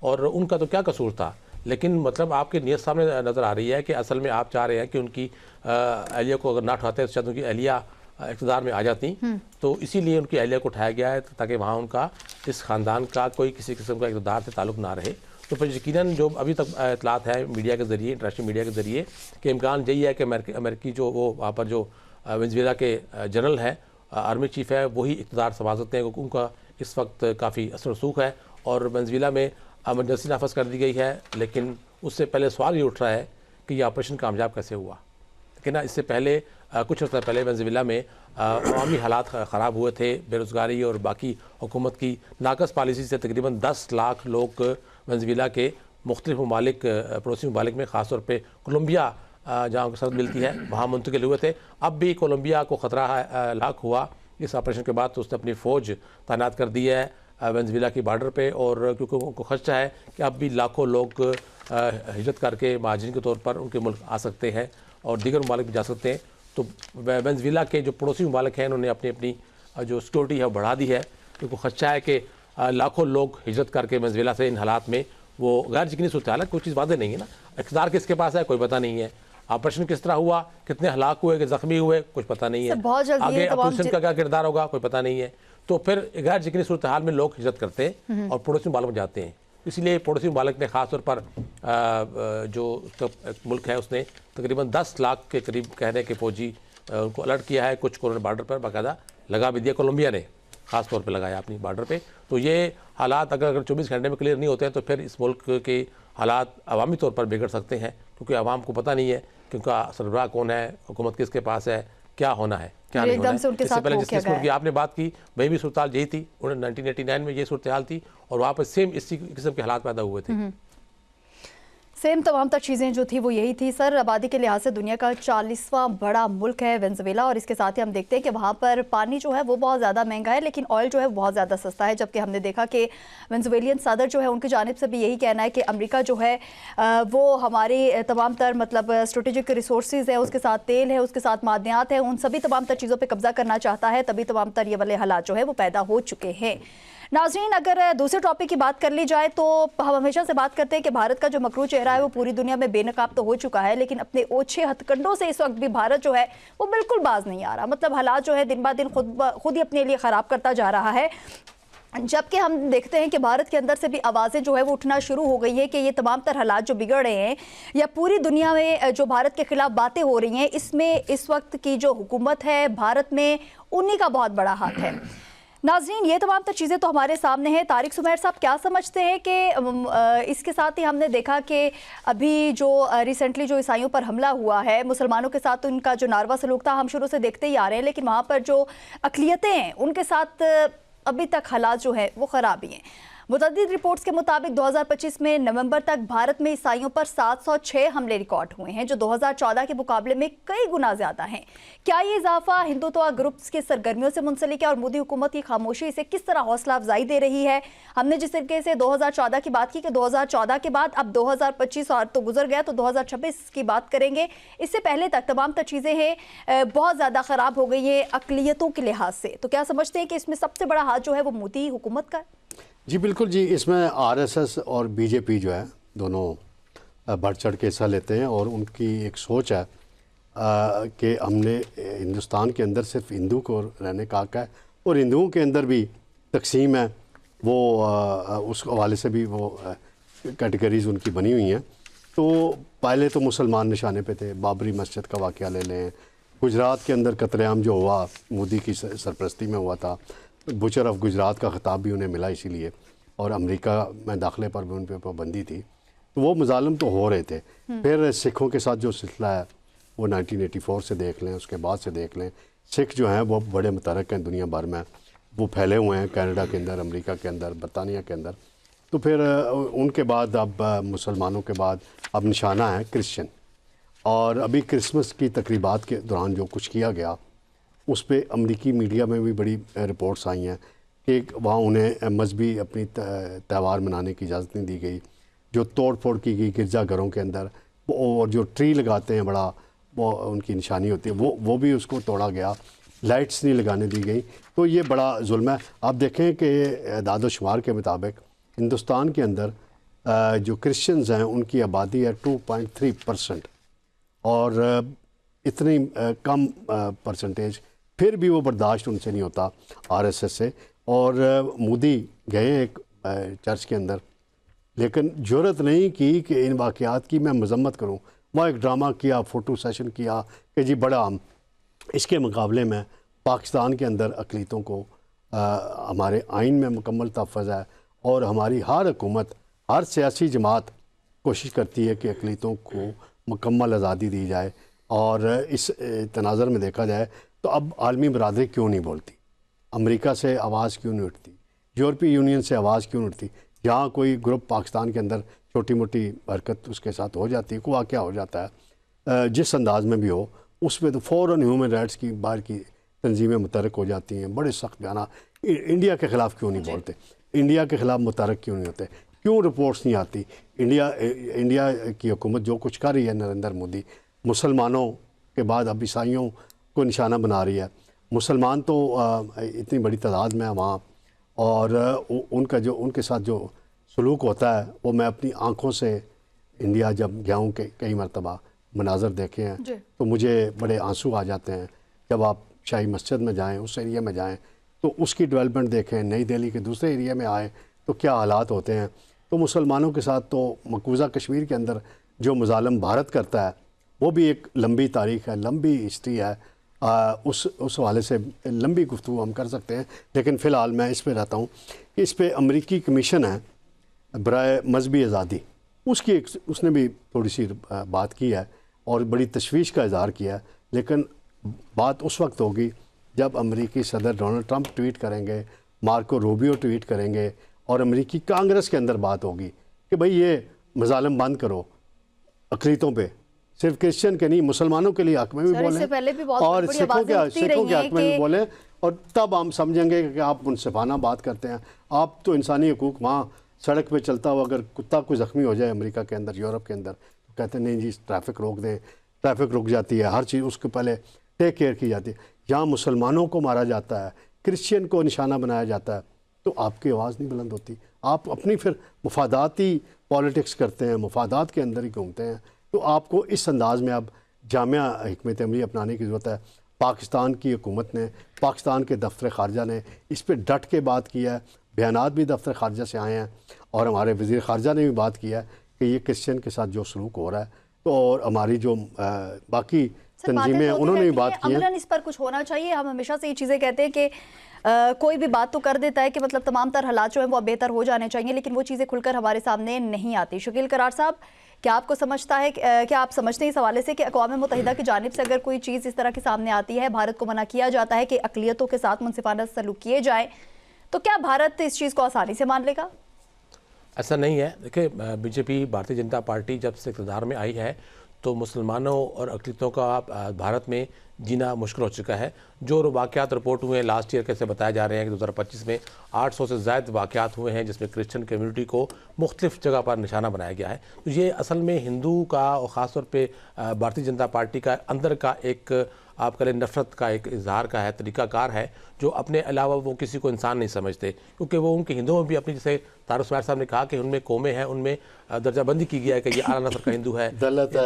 और उनका तो क्या कसूर था। लेकिन मतलब आपकी नीयत सामने नज़र आ रही है कि असल में आप चाह रहे हैं कि उनकी अहलिया को अगर ना उठाते तो शायद उनकी अहलिया इक़्तिदार में आ जाती। तो इसीलिए उनकी अहलिया को उठाया गया है ताकि वहाँ उनका इस ख़ानदान का कोई किसी किस्म का इक़्तिदार से ताल्लुक़ ना रहे। तो फिर यकीनन जो अभी तक इतलात है मीडिया के ज़रिए, इंटरनेशनल मीडिया के ज़रिए, कि इम्कान यही है कि अमेरिकी जो वो वहाँ पर जो वेनेजुएला के जनरल है, आर्मी चीफ़ है, वही इक़्तिदार संभाल सकते हैं, क्योंकि उनका इस वक्त काफ़ी असर रसूख है। और वेनेजुएला में एमरजेंसी नाफज कर दी गई है, लेकिन उससे पहले सवाल ये उठ रहा है कि ये ऑपरेशन कामयाब कैसे हुआ। लेकिन ना, इससे पहले कुछ अर्सा पहले वेनेजुएला में अवामी हालात ख़राब हुए थे, बेरोज़गारी और बाकी हुकूमत की नाकस पॉलिसी से तकरीबन 10 लाख लोग वेनेजुएला के मुख्तलिफ ममालिक, पड़ोसी ममालिक में, ख़ासतौर पर कोलम्बिया जहाँ सरहद मिलती है, वहाँ मुंतकिल हुए थे। अब भी कोलम्बिया को ख़तरा लाक हुआ इस ऑपरेशन के बाद, तो उसने अपनी फ़ौज तैनात कर दी है वेनेजुएला की बॉर्डर पे। और क्योंकि उनको खदशा है कि अब भी लाखों लोग हिजरत करके महाजिन के तौर पर उनके मुल्क आ सकते हैं और दीगर ममालिक भी जा सकते हैं। तो वेनेजुएला के जो पड़ोसी ममालिक हैं, उन्होंने अपनी जो सिक्योरिटी है वो बढ़ा दी है, क्योंकि खदशा है कि लाखों लोग हिजरत करके वेनेजुएला से इन हालात में, वो गैर यकीनी सूरत हाल है, कोई चीज़ वादे नहीं है ना, इक़्तिदार किसके पास है कोई पता नहीं है, ऑपरेशन किस तरह हुआ, कितने हलाक हुए, कि ज़ख्मी हुए, कुछ पता नहीं है, आगे अपोजिशन का क्या किरदार होगा कोई पता नहीं है। तो फिर गैर यकीनी सूरत हाल में लोग हिजरत करते हैं और पड़ोसी ममालिक में जाते हैं। इसलिए पड़ोसी ममालिक ने ख़ास तौर पर जो उसका मुल्क है, उसने तकरीबन 10 लाख के करीब कहने के फौजी उनको अलर्ट किया है। कुछ को बॉर्डर पर बाकायदा लगा भी दिया, कोलंबिया ने ख़ास तौर पर लगाया अपनी बॉर्डर पे। तो ये हालात अगर 24 घंटे में क्लियर नहीं होते हैं, तो फिर इस मुल्क के हालात अवामी तौर पर बिगड़ सकते हैं, क्योंकि आवाम को पता नहीं है कि उनका सरबराह कौन है, हुकूमत किसके पास है, क्या होना है, क्या नहीं होना है। इससे पहले जिस किस्म की आपने बात की, वही भी सूरत हाल यही थी। 1989 में ये सूरत हाल थी, और वहाँ पर सेम इसी किस्म के हालात पैदा हुए थे। सेम तमाम तर चीज़ें जो थी वो यही थी सर। आबादी के लिहाज से दुनिया का 40वां बड़ा मुल्क है वेनेजुएला, और इसके साथ ही हम देखते हैं कि वहाँ पर पानी जो है वो बहुत ज़्यादा महंगा है, लेकिन ऑयल जो है बहुत ज़्यादा सस्ता है। जबकि हमने देखा कि वेनेजुएलियन सदर जो है उनकी जानिब से भी यही कहना है कि अमेरिका जो है वो हमारी तमाम तर मतलब स्ट्रेटेजिक रिसोर्सेज है, उसके साथ तेल है, उसके साथ मादनियात है, उन सभी तमाम तर चीज़ों पर कब्जा करना चाहता है। तभी तमाम तर ये वाले हालात जो है वो पैदा हो चुके हैं। नाज़रीन, अगर दूसरे टॉपिक की बात कर ली जाए तो हम हमेशा से बात करते हैं कि भारत का जो मकरू चेहरा है वो पूरी दुनिया में बेनकाब तो हो चुका है, लेकिन अपने ओछे हथकंडों से इस वक्त भी भारत जो है वो बिल्कुल बाज नहीं आ रहा। मतलब हालात जो है दिन ब दिन खुद ही अपने लिए ख़राब करता जा रहा है। जबकि हम देखते हैं कि भारत के अंदर से भी आवाज़ें जो है वो उठना शुरू हो गई है कि ये तमाम तर हालात जो बिगड़ रहे हैं या पूरी दुनिया में जो भारत के खिलाफ बातें हो रही हैं, इसमें इस वक्त की जो हुकूमत है भारत में उन्हीं का बहुत बड़ा हाथ है। नाज़रीन, ये तमाम तो चीज़ें तो हमारे सामने हैं। तारिक सुमैर साहब क्या समझते हैं कि इसके साथ ही हमने देखा कि अभी जो रिसेंटली जो ईसाइयों पर हमला हुआ है, मुसलमानों के साथ उनका जो नारवा सलूक था हम शुरू से देखते ही आ रहे हैं, लेकिन वहाँ पर जो अक़लियतें हैं उनके साथ अभी तक हालात जो है वो ख़राब ही हैं। मुतअद्दिद रिपोर्ट्स के मुताबिक 2025 में नवंबर तक भारत में ईसाइयों पर 706 हमले रिकॉर्ड हुए हैं, जो 2014 के मुकाबले में कई गुना ज़्यादा हैं। क्या ये इजाफा हिंदुत्व ग्रुप्स की सरगर्मियों से मुंसलिक है और मोदी हुकूमत की खामोशी इसे किस तरह हौसला अफजाई दे रही है? हमने जिस तरीके से 2014 की बात की कि 2014 के बाद अब 2025 और तो गुजर गया, तो 2026 की बात करेंगे। इससे पहले तक तमाम तर चीज़ें हैं बहुत ज़्यादा ख़राब हो गई है अक़लियतों के लिहाज से। तो क्या समझते हैं कि इसमें सबसे बड़ा हाथ जो है वो मोदी हुकूमत का? जी बिल्कुल जी, इसमें आरएसएस और बीजेपी जो है दोनों बढ़ चढ़ के हिस्सा लेते हैं, और उनकी एक सोच है कि हमने हिंदुस्तान के अंदर सिर्फ हिंदू को रहने का हक़ है, और हिंदुओं के अंदर भी तकसीम है, वो उस हवाले से भी वो कैटेगरीज़ उनकी बनी हुई हैं। तो पहले तो मुसलमान निशाने पे थे, बाबरी मस्जिद का वाक़या ले लें, गुजरात के अंदर कत्लेआम जो हुआ मोदी की सरपरस्ती में हुआ था, बुचर ऑफ गुजरात का ख़िताब भी उन्हें मिला इसीलिए, और अमेरिका में दाखिले पर भी उन पर पाबंदी थी। तो वो मज़ालिम तो हो रहे थे। फिर सिखों के साथ जो सिलसिला है वो 1984 से देख लें, उसके बाद से देख लें, सिख जो हैं वो बड़े मुतहर्रिक हैं दुनिया भर में, वो फैले हुए हैं कनाडा के अंदर, अमेरिका के अंदर, बरतानिया के अंदर। तो फिर उनके बाद अब मुसलमानों के बाद अब निशाना है क्रिश्चियन, और अभी क्रिसमस की तकरीबात के दौरान जो कुछ किया गया उस पर अमरीकी मीडिया में भी बड़ी रिपोर्ट्स आई हैं कि वहाँ उन्हें मजहबी अपनी त्यौहार मनाने की इजाज़त नहीं दी गई, जो तोड़ फोड़ की गई गिरजाघरों के अंदर, और जो ट्री लगाते हैं बड़ा, वो उनकी निशानी होती है, वो भी उसको तोड़ा गया, लाइट्स नहीं लगाने दी गई। तो ये बड़ा जुल्म है। आप देखें कि दादो शुमार के मुताबिक हिंदुस्तान के अंदर जो क्रिश्चियंस हैं उनकी आबादी है 2.3%, और इतनी कम परसेंटेज, फिर भी वो बर्दाश्त उनसे नहीं होता आरएसएस से। और मोदी गए एक चर्च के अंदर, लेकिन जुर्रत नहीं की कि इन वाक़यात की मैं मजम्मत करूं। वहाँ एक ड्रामा किया, फ़ोटो सेशन किया कि जी बड़ा हम, इसके मुकाबले में पाकिस्तान के अंदर अक़लियतों को हमारे आइन में मुकम्मल तहफ़्फ़ुज़ है, और हमारी हर हुकूमत, हर सियासी जमात कोशिश करती है कि अक़लियतों को मुकम्मल आज़ादी दी जाए। और इस तनाज़र में देखा जाए तो अब आलमी बरादरी क्यों नहीं बोलती, अमेरिका से आवाज़ क्यों नहीं उठती, यूरोपीय यूनियन से आवाज़ क्यों नहीं उठती? जहाँ कोई ग्रुप पाकिस्तान के अंदर छोटी मोटी हरकत उसके साथ हो जाती है, कोई वाक़या हो जाता है, जिस अंदाज में भी हो, उसमें तो फ़ौरन ह्यूमन राइट्स की बाहर की तंजीमें मुतहर्रिक हो जाती हैं, बड़े सख्त बयान। इंडिया के ख़िलाफ़ क्यों नहीं बोलते, इंडिया के ख़िलाफ़ मुतहर्रिक क्यों नहीं होते, क्यों रिपोर्ट्स नहीं आती? इंडिया की हुकूमत जो कुछ कर रही है, नरेंद्र मोदी मुसलमानों के बाद अब ईसाइयों को निशाना बना रही है। मुसलमान तो इतनी बड़ी तादाद में है वहाँ, और उनका जो उनके साथ जो सलूक होता है वो मैं अपनी आँखों से इंडिया जब गया हूँ कई मरतबा मनाज़र देखे हैं, तो मुझे बड़े आंसू आ जाते हैं। जब आप शाही मस्जिद में जाएं, उस एरिया में जाएं, तो उसकी डेवलपमेंट देखें, नई दिल्ली के दूसरे एरिया में आए तो क्या हालात होते हैं। तो मुसलमानों के साथ तो मकबूजा कश्मीर के अंदर जो मुज़ालम भारत करता है वो भी एक लंबी तारीख़ है, लंबी हिस्ट्री है। उस हवाले से लंबी गुफ्तगू हम कर सकते हैं, लेकिन फ़िलहाल मैं इस पे रहता हूँ कि इस पे अमरीकी कमीशन है बराए मजहबी आज़ादी, उसने भी थोड़ी सी बात की है और बड़ी तशवीश का इज़हार किया है। लेकिन बात उस वक्त होगी जब अमरीकी सदर डोनाल्ड ट्रंप ट्वीट करेंगे, मार्को रूबियो ट्वीट करेंगे, और अमरीकी कांग्रेस के अंदर बात होगी कि भाई ये मज़ालिम बंद करो, अक़लीतों पे, सिर्फ क्रिश्चियन के नहीं, मुसलमानों के लिए हक में भी सर, बोलें इससे पहले भी बहुत और बड़ी-बड़ी सिखों आवाज़ें उठती के रही हैं हक में भी कि बोलें, और तब हम समझेंगे कि आप मुनसिफाना बात करते हैं। आप तो इंसानी हकूक़, वहाँ सड़क पे चलता हुआ अगर कुत्ता कोई ज़ख्मी हो जाए अमेरिका के अंदर, यूरोप के अंदर, तो कहते हैं नहीं जी ट्रैफिक रोक दें, ट्रैफिक रुक जाती है, हर चीज़ उसके पहले टेक केयर की जाती है। यहाँ मुसलमानों को मारा जाता है, क्रिश्चियन को निशाना बनाया जाता है, तो आपकी आवाज़ नहीं बुलंद होती। आप अपनी फिर मुफादाती पॉलिटिक्स करते हैं, मुफादात के अंदर ही घूमते हैं। तो आपको इस अंदाज़ में अब जामिया हिकमत अमली अपनाने की ज़रूरत है। पाकिस्तान की हुकूमत ने, पाकिस्तान के दफ्तर ख़ारजा ने इस पर डट के बात किया है, बयानात भी दफ्तर ख़ारजा से आए हैं, और हमारे वज़ीर ख़ारजा ने भी बात किया है कि ये क्रिश्चियन के साथ जो सलूक हो रहा है, तो और हमारी जो बाकी तंजीमें उन्होंने भी बात की है। अमलन इस पर कुछ होना चाहिए। हम हमेशा से ये चीज़ें कहते हैं कि कोई भी बात तो कर देता है कि मतलब तमाम तर हालात जो हैं वो बेहतर हो जाने चाहिए, लेकिन वो चीज़ें खुलकर हमारे सामने नहीं आती। शकील करार साहब, क्या आपको समझता है, क्या आप समझते हैं इस हवाले से कि अक़वाम मुत्तहिदा की जानिब से अगर कोई चीज़ इस तरह की सामने आती है, भारत को मना किया जाता है कि अक़लियतों के साथ मुनसिफाना सलूक किए जाए, तो क्या भारत इस चीज़ को आसानी से मान लेगा? ऐसा नहीं है। देखिए, बीजेपी भारतीय जनता पार्टी जब से इक़्तिदार में आई है तो मुसलमानों और अक़लियतों का भारत में जीना मुश्किल हो चुका है। जो वाक़यात रिपोर्ट हुए हैं लास्ट ईयर, कैसे बताए जा रहे हैं कि 2025 में 800 से ज़ायद वाक़यात हुए हैं जिसमें क्रिश्चियन कम्युनिटी को मुख्तलिफ़ जगह पर निशाना बनाया गया है। तो ये असल में हिंदू का और ख़ास तौर पे भारतीय जनता पार्टी का अंदर का एक आप करें नफ़रत का एक इजहार का है, तरीक़ाकार है, जो अपने अलावा वो किसी को इंसान नहीं समझते, क्योंकि वो उनके हिंदुओं में भी अपनी, जैसे तारक सुमैर साहब ने कहा कि उनमें कौमें हैं, उनमें दर्जाबंदी की गया है कि ये आला नस्ल का हिंदू है, दलत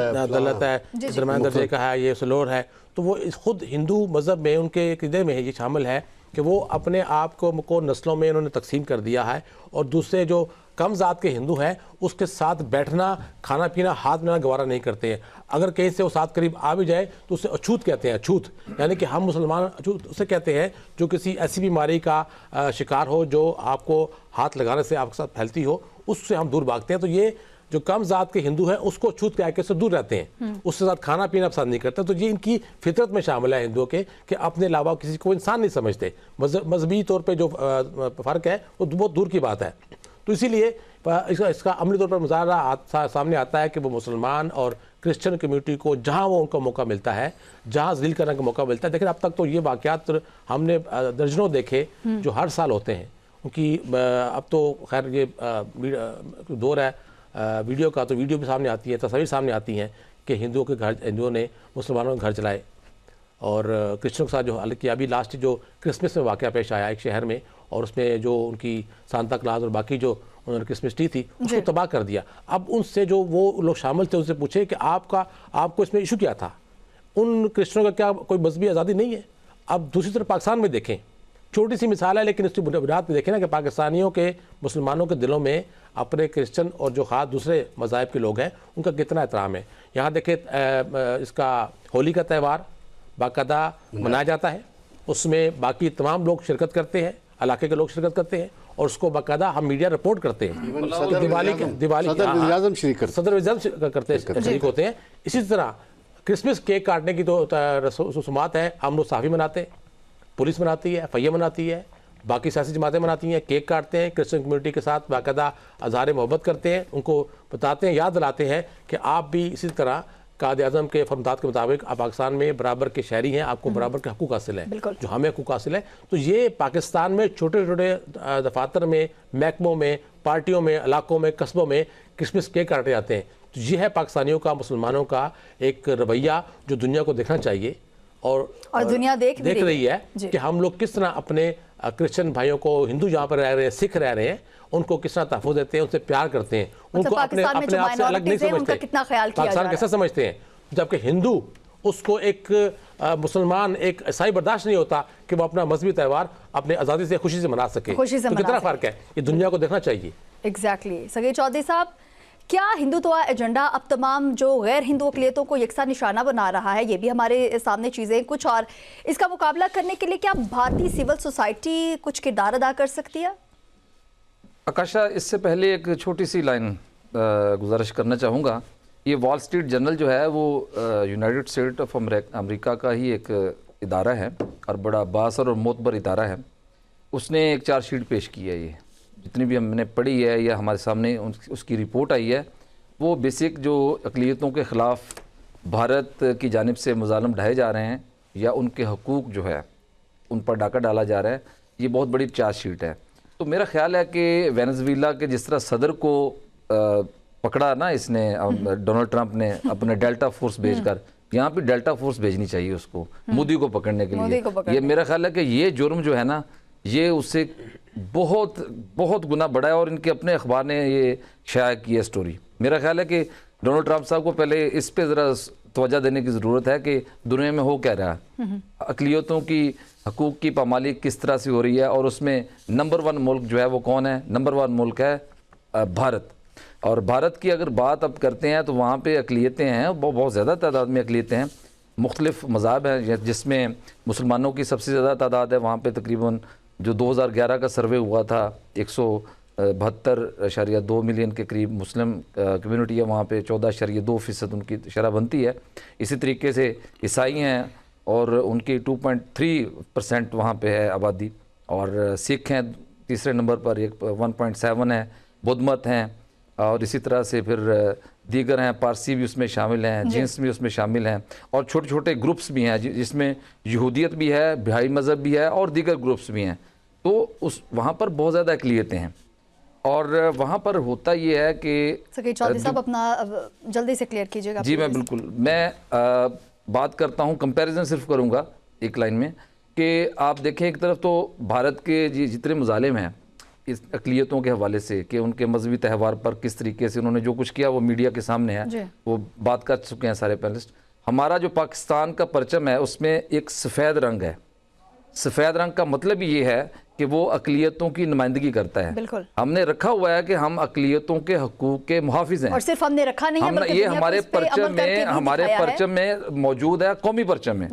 है, दरमियान दर्जे का है, ये सलोर है। तो वो खुद हिंदू मज़हब में उनके क़िदे में ये शामिल है कि वो अपने आप को नस्लों में उन्होंने तकसीम कर दिया है, और दूसरे जो कम ज़ात के हिंदू हैं उसके साथ बैठना, खाना पीना, हाथ मिलाना गवारा नहीं करते हैं। अगर कहीं से वो साथ करीब आ भी जाए तो उसे अछूत कहते हैं। अछूत यानी कि हम मुसलमान अछूत उसे कहते हैं जो किसी ऐसी बीमारी का शिकार हो जो आपको हाथ लगाने से आपके साथ फैलती हो, उससे हम दूर भागते हैं। तो ये जो कम ज़ात के हिंदू हैं उसको छूत के आके से दूर रहते हैं, उसके साथ खाना पीना पसंद नहीं करते। तो ये इनकी फितरत में शामिल है हिंदुओं के कि अपने अलावा किसी को इंसान नहीं समझते। मजहबी तौर पे जो फ़र्क है वो बहुत दूर की बात है। तो इसीलिए इसका अमली तौर पर मुजाहरा सामने आता है कि वो मुसलमान और क्रिश्चियन कम्युनिटी को जहाँ वो उनको मौका मिलता है, जहाँ ज़लील करने का मौका मिलता है। लेकिन अब तक तो ये वाक़यात हमने दर्जनों देखे जो हर साल होते हैं, क्योंकि अब तो खैर ये दौर है वीडियो का, तो वीडियो भी सामने आती है, तस्वीर सामने आती हैं कि हिंदुओं ने मुसलमानों के घर जलाए और क्रिश्चियनों के साथ जो हाल किया। अभी लास्ट जो क्रिसमस में वाक़या पेश आया एक शहर में, और उसमें जो उनकी सांता क्लास और बाकी जो उन्होंने क्रिसमस ट्री थी उसको तबाह कर दिया। अब उनसे जो वो लोग शामिल थे उनसे पूछे कि आपको इसमें इशू क्या था? उन क्रिश्चियनों का क्या कोई मजहबी आज़ादी नहीं है? अब दूसरी तरफ पाकिस्तान में देखें, छोटी सी मिसाल है लेकिन उसकी बुनियाद पर देखें ना कि पाकिस्तानियों के, मुसलमानों के दिलों में अपने क्रिश्चियन और जो ख़ास दूसरे मज़ाहिब के लोग हैं उनका कितना एहतराम है। यहाँ देखें इसका होली का त्यौहार बाकायदा मनाया जाता है, उसमें बाकी तमाम लोग शिरकत करते हैं, इलाके के लोग शिरकत करते हैं, और उसको बाकायदा हम मीडिया रिपोर्ट करते हैं। दिवाली सदर वज़ीर करते हैं, शरीक होते हैं। इसी तरह क्रिसमस केक काटने की तो रसूमात है, हम लोग साफ़ी मनाते हैं, पुलिस मनाती है, फैया मनाती है, बाकी सियासी जमातें मनाती हैं, केक काटते हैं, क्रिश्चियन कम्युनिटी के साथ बाकायदा अज़हार मोहब्बत करते हैं, उनको बताते हैं, याद दिलाते हैं कि आप भी इसी तरह कायद आज़म के फरमात के मुताबिक आप पाकिस्तान में बराबर के शहरी हैं, आपको बराबर के हकूक़ हासिल हैं जो हमें हकूक़ हासिल है। तो ये पाकिस्तान में छोटे छोटे दफातर में, महकमों में, पार्टियों में, इलाकों में, कस्बों में क्रिसमस केक काटे जाते हैं। तो ये है पाकिस्तानियों का, मुसलमानों का एक रवैया जो दुनिया को देखना चाहिए, और दुनिया देख रही है कि हम लोग किस तरह अपने क्रिश्चियन भाइयों को, हिंदू जहाँ पर रह रहे हैं, सिख रह रहे हैं, उनको किस तरह तहफ़्फ़ुज़ देते हैं, उनसे प्यार करते हैं, उनको अपने आप से अलग नहीं समझते। पाकिस्तान कैसा समझते हैं, जबकि हिंदू उसको एक मुसलमान, एक ईसाई बर्दाश्त नहीं होता कि वो अपना मजहबी त्यौहार अपने आज़ादी से, खुशी से मना सके। तो कितना फ़र्क है, ये दुनिया को देखना चाहिए। एग्जैक्टली। सगीर चौधरी साहब, क्या हिंदुत्व एजेंडा अब तमाम जो गैर हिंदू अक़लियतों को यकसा निशाना बना रहा है? ये भी हमारे सामने चीज़ें कुछ, और इसका मुकाबला करने के लिए क्या भारतीय सिविल सोसाइटी कुछ किरदार अदा कर सकती है? आकाशा, इससे पहले एक छोटी सी लाइन गुजारिश करना चाहूँगा। ये वॉल स्ट्रीट जर्नल जो है वो यूनाइटेड स्टेट ऑफ अमेरिका का ही एक इदारा है और बड़ा बासर और मोतबर इदारा है। उसने एक चार्जशीट पेश की है, ये जितनी भी हमने पढ़ी है या हमारे सामने उसकी रिपोर्ट आई है, वो बेसिक जो अक़लियतों के ख़िलाफ़ भारत की जानिब से मुज़ालिम ढाए जा रहे हैं या उनके हकूक़ जो है उन पर डाका डाला जा रहा है, ये बहुत बड़ी चार्जशीट है। तो मेरा ख़्याल है कि वेनेज़ुएला के जिस तरह सदर को पकड़ा ना इसने डोनाल्ड ट्रंप ने अपने डेल्टा फोर्स भेजकर, यहाँ पे डेल्टा फोर्स भेजनी चाहिए उसको मोदी को पकड़ने के लिए। ये मेरा ख्याल है कि ये जुर्म जो है ना ये उससे बहुत बहुत गुना बड़ा है और इनके अपने अखबार ने ये शाया की है स्टोरी। मेरा ख्याल है कि डोनाल्ड ट्रंप साहब को पहले इस पे ज़रा तवज्जो देने की ज़रूरत है कि दुनिया में हो क्या रहा है, अक़लियतों की हकूक़ की पामाली किस तरह से हो रही है, और उसमें नंबर 1 मुल्क जो है वो कौन है? नंबर 1 मुल्क है भारत। और भारत की अगर बात अब करते हैं तो वहाँ पे अक़लियतें हैं, बहुत ज़्यादा तादाद में अक़लियतें हैं, मुख्तलिफ़ मज़ाहब हैं, जिसमें मुसलमानों की सबसे ज़्यादा तादाद है। वहाँ पे तकरीबन जो 2011 का सर्वे हुआ था 172.2 मिलियन के करीब मुस्लिम कम्युनिटी है वहाँ पे, 14.2% उनकी शरह बनती है। इसी तरीके से ईसाई हैं और उनकी 2.3% वहाँ पे है आबादी, और सिख हैं तीसरे नंबर पर 1.7 है, बुद्ध मत हैं, और इसी तरह से फिर दीगर हैं, पारसी भी उसमें शामिल हैं, जींस भी उसमें शामिल हैं, और छोटे छोटे ग्रुप्स भी हैं जिसमें यहूदियत भी है, बहाई मज़हब भी है और दीगर ग्रुप्स भी हैं। तो उस वहाँ पर बहुत ज़्यादा अक़लियतें हैं और वहाँ पर होता ये है कि सकीर चौधरी साहब अपना जल्दी से क्लियर कीजिएगा। जी मैं बिल्कुल, मैं बात करता हूँ, कंपैरिजन सिर्फ करूँगा एक लाइन में कि आप देखें एक तरफ तो भारत के जितने मुजालिम हैं इस अक़लियतों के हवाले से कि उनके मजहबी त्यौहार पर किस तरीके से उन्होंने जो कुछ किया वो मीडिया के सामने है, वो बात कर चुके हैं सारे पैनलिस्ट। हमारा जो पाकिस्तान का परचम है उसमें एक सफ़ेद रंग है। सफ़ेद रंग का मतलब ये है कि वो अक़लियतों की नुमाइंदगी करता है। बिल्कुल हमने रखा हुआ है कि हम अक़लियतों के हकूक़ के मुहाफ़िज़ हैं, और सिर्फ हमने रखा नहीं है, ये हमारे परचम में मौजूद है, कौमी परचम में।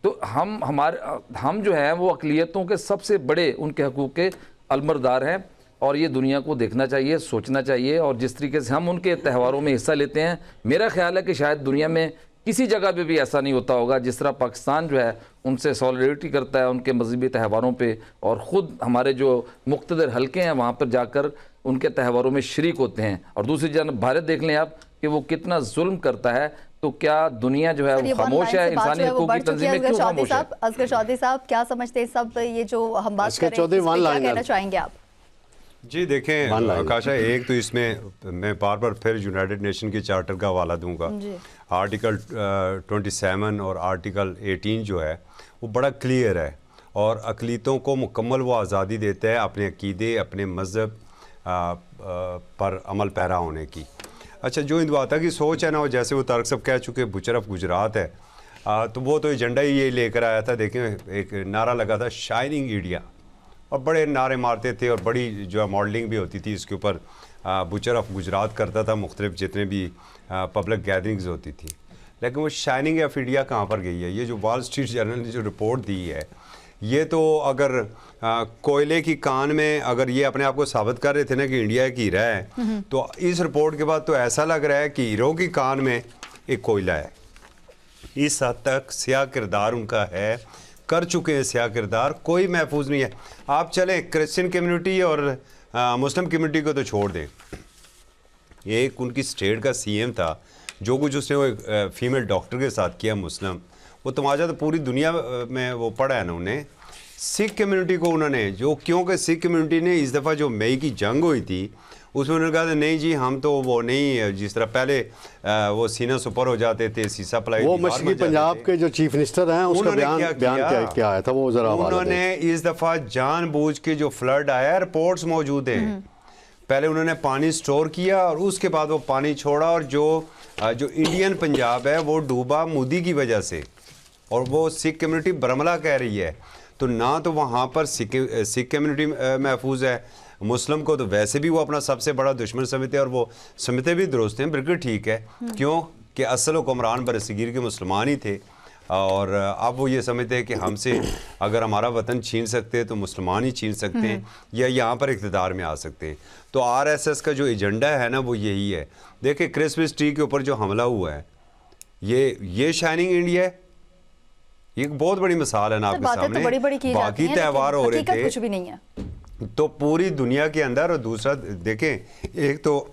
तो हम जो है वो अक़लियतों के सबसे बड़े उनके हकूक़ के अलमरदार हैं, और ये दुनिया को देखना चाहिए, सोचना चाहिए। और जिस तरीके से हम उनके त्योहारों में हिस्सा लेते हैं, मेरा ख्याल है कि शायद दुनिया में किसी जगह पे भी ऐसा नहीं होता होगा जिस तरह पाकिस्तान जो है उनसे सॉलिडरिटी करता है उनके मजहबी त्योहारों पे, और ख़ुद हमारे जो मुख्तदर हलके हैं वहाँ पर जाकर उनके त्योहारों में शरीक होते हैं। और दूसरी जानब भारत देख लें आप कि वो कितना जुल्म करता है, तो क्या दुनिया जो है वो खामोश है? इंसानी हकूक़ की तंजीमें क्यों खामोश है? असगर चौधरी साहब क्या समझते हैं सब ये जो हम बात कर रहे हैं, क्या कहना चाहेंगे आप? जी देखें आकाशा, एक तो इसमें मैं बार बार फिर यूनाइटेड नेशन के चार्टर का हवाला दूंगा। आर्टिकल 27 और आर्टिकल 18 जो है वो बड़ा क्लियर है और अक़लियतों को मुकम्मल वो आज़ादी देता है अपने अक़ीदे, अपने मज़हब पर अमल पैरा होने की। अच्छा, जो इंदवाता की सोच है ना, वो जैसे वो तारक साहब कह चुके बुचरफ गुजरात है, तो वो तो एजेंडा ही ये लेकर आया था। देखें एक नारा लगा था शाइनिंग इंडिया, और बड़े नारे मारते थे और बड़ी जो है मॉडलिंग भी होती थी इसके ऊपर। बुचरफ गुजरात करता था, मुख्तलिफ जितने भी पब्लिक गैदरिंग्स होती थी। लेकिन वो शाइनिंग ऑफ इंडिया कहाँ पर गई है? ये जो वॉल स्ट्रीट जर्नल ने जो रिपोर्ट दी है, ये तो अगर कोयले की कान में अगर ये अपने आप को साबित कर रहे थे ना कि इंडिया एक हीरा है, तो इस रिपोर्ट के बाद तो ऐसा लग रहा है कि हीरो की कान में एक कोयला है। इस हद तक स्याह किरदार उनका है, कर चुके हैं स्याह किरदार, कोई महफूज नहीं है। आप चलें क्रिश्चियन कम्युनिटी और मुस्लिम कम्युनिटी को तो छोड़ दें, एक उनकी स्टेट का सीएम था, जो कुछ उसने वो एक फीमेल डॉक्टर के साथ किया मुस्लिम, वो तमाशा तो पूरी दुनिया में वो पड़ा है ना। उन्हें सिख कम्युनिटी को उन्होंने जो, क्योंकि सिख कम्युनिटी ने इस दफ़ा जो मई की जंग हुई थी उसमें उन्होंने कहा था नहीं जी हम तो वो नहीं, जिस तरह पहले वो सीना सुपर हो जाते थे, सीसा पलाई, वो मशरक़ी पंजाब के जो चीफ मिनिस्टर हैं उसका बयान क्या आया था वो ज़रा उन्होंने इस दफ़ा जानबूझ के जो फ्लड आया, रिपोर्ट्स मौजूद हैं, पहले उन्होंने पानी स्टोर किया और उसके बाद वो पानी छोड़ा, और जो इंडियन पंजाब है वो डूबा मोदी की वजह से। और वो सिख कम्युनिटी बरमला कह रही है, तो ना तो वहाँ पर सिख कम्युनिटी महफूज है, मुस्लिम को तो वैसे भी वो अपना सबसे बड़ा दुश्मन समझते हैं, और वो समझते भी दुरुस्त हैं, बिल्कुल ठीक है। क्यों कि असल हुक्मरान बरसगीर के मुसलमान ही थे, और अब वो ये समझते हैं कि हमसे अगर हमारा वतन छीन सकते हैं तो मुसलमान ही छीन सकते हैं या यहाँ पर इक़्तिदार में आ सकते हैं। तो आरएसएस का जो एजेंडा है ना वो यही है। देखिए क्रिसमस ट्री के ऊपर जो हमला हुआ है, ये शाइनिंग इंडिया है, ये एक बहुत बड़ी मिसाल है ना आपके सामने। तो बड़ी की बाकी त्यौहार हो रहे थे, कुछ भी नहीं है तो पूरी दुनिया के अंदर। और दूसरा देखें, एक तो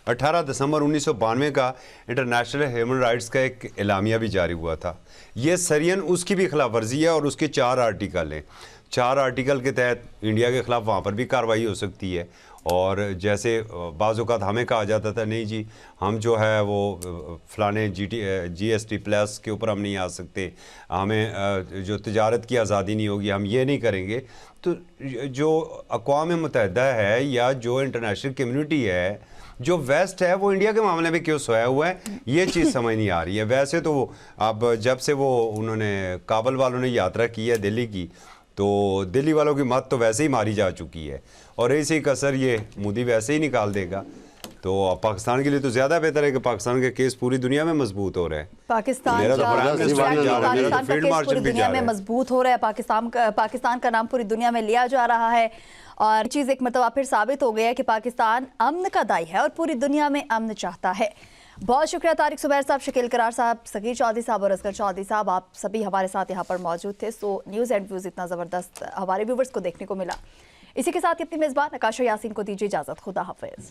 18 दिसंबर 1992 का इंटरनेशनल ह्यूमन राइट्स का एक एलामिया भी जारी हुआ था। ये सरियन उसकी भी खिलाफ वर्जी है और उसके 4 आर्टिकल हैं। 4 आर्टिकल के तहत इंडिया के ख़िलाफ़ वहाँ पर भी कार्रवाई हो सकती है। और जैसे बाज़ औक़ात हमें कहा जाता था नहीं जी हम जो है वो फ़लाने GST प्लस के ऊपर हम नहीं आ सकते, हमें जो तिजारत की आज़ादी नहीं होगी, हम ये नहीं करेंगे। तो जो अक़वाम मुत्तहिदा है या जो इंटरनेशनल कम्युनिटी है, जो वेस्ट है, वो इंडिया के मामले में क्यों सोया हुआ है, ये चीज़ समझ नहीं आ रही है। वैसे तो अब जब से वो उन्होंने काबुल वालों ने यात्रा की है दिल्ली की, तो दिल्ली वालों की मत तो वैसे ही मारी जा चुकी है और इसी कसर ये मोदी वैसे ही निकाल देगा। तो पाकिस्तान के लिए तो ज़्यादा बेहतर है कि पाकिस्तान के केस पूरी दुनिया में मजबूत हो रहे हैं। पाकिस्तान मेरा तो प्राइम मिनिस्टर भी जा रहा है, मेरा तो का फील्ड केस मार्शल पूरी भी दुनिया जा में रहा है। मजबूत हो रहा है। पाकिस्तान का नाम पूरी दुनिया में लिया जा रहा है और चीज़ एक मरतबा फिर साबित हो गया है कि पाकिस्तान अमन का दाई है और पूरी दुनिया में अमन चाहता है। बहुत शुक्रिया तारिक ज़ुबैर साहब, शकील करार साहब, सगीर चौधरी साहब और असगर चौधरी साहब, आप सभी हमारे साथ यहाँ पर मौजूद थे। सो न्यूज़ एंड व्यूज़ इतना ज़बरदस्त हमारे व्यूवर्स को देखने को मिला। इसी के साथ अपनी मेज़बान आकाशा यासीन को दीजिए इजाज़त। खुदा हाफिज़।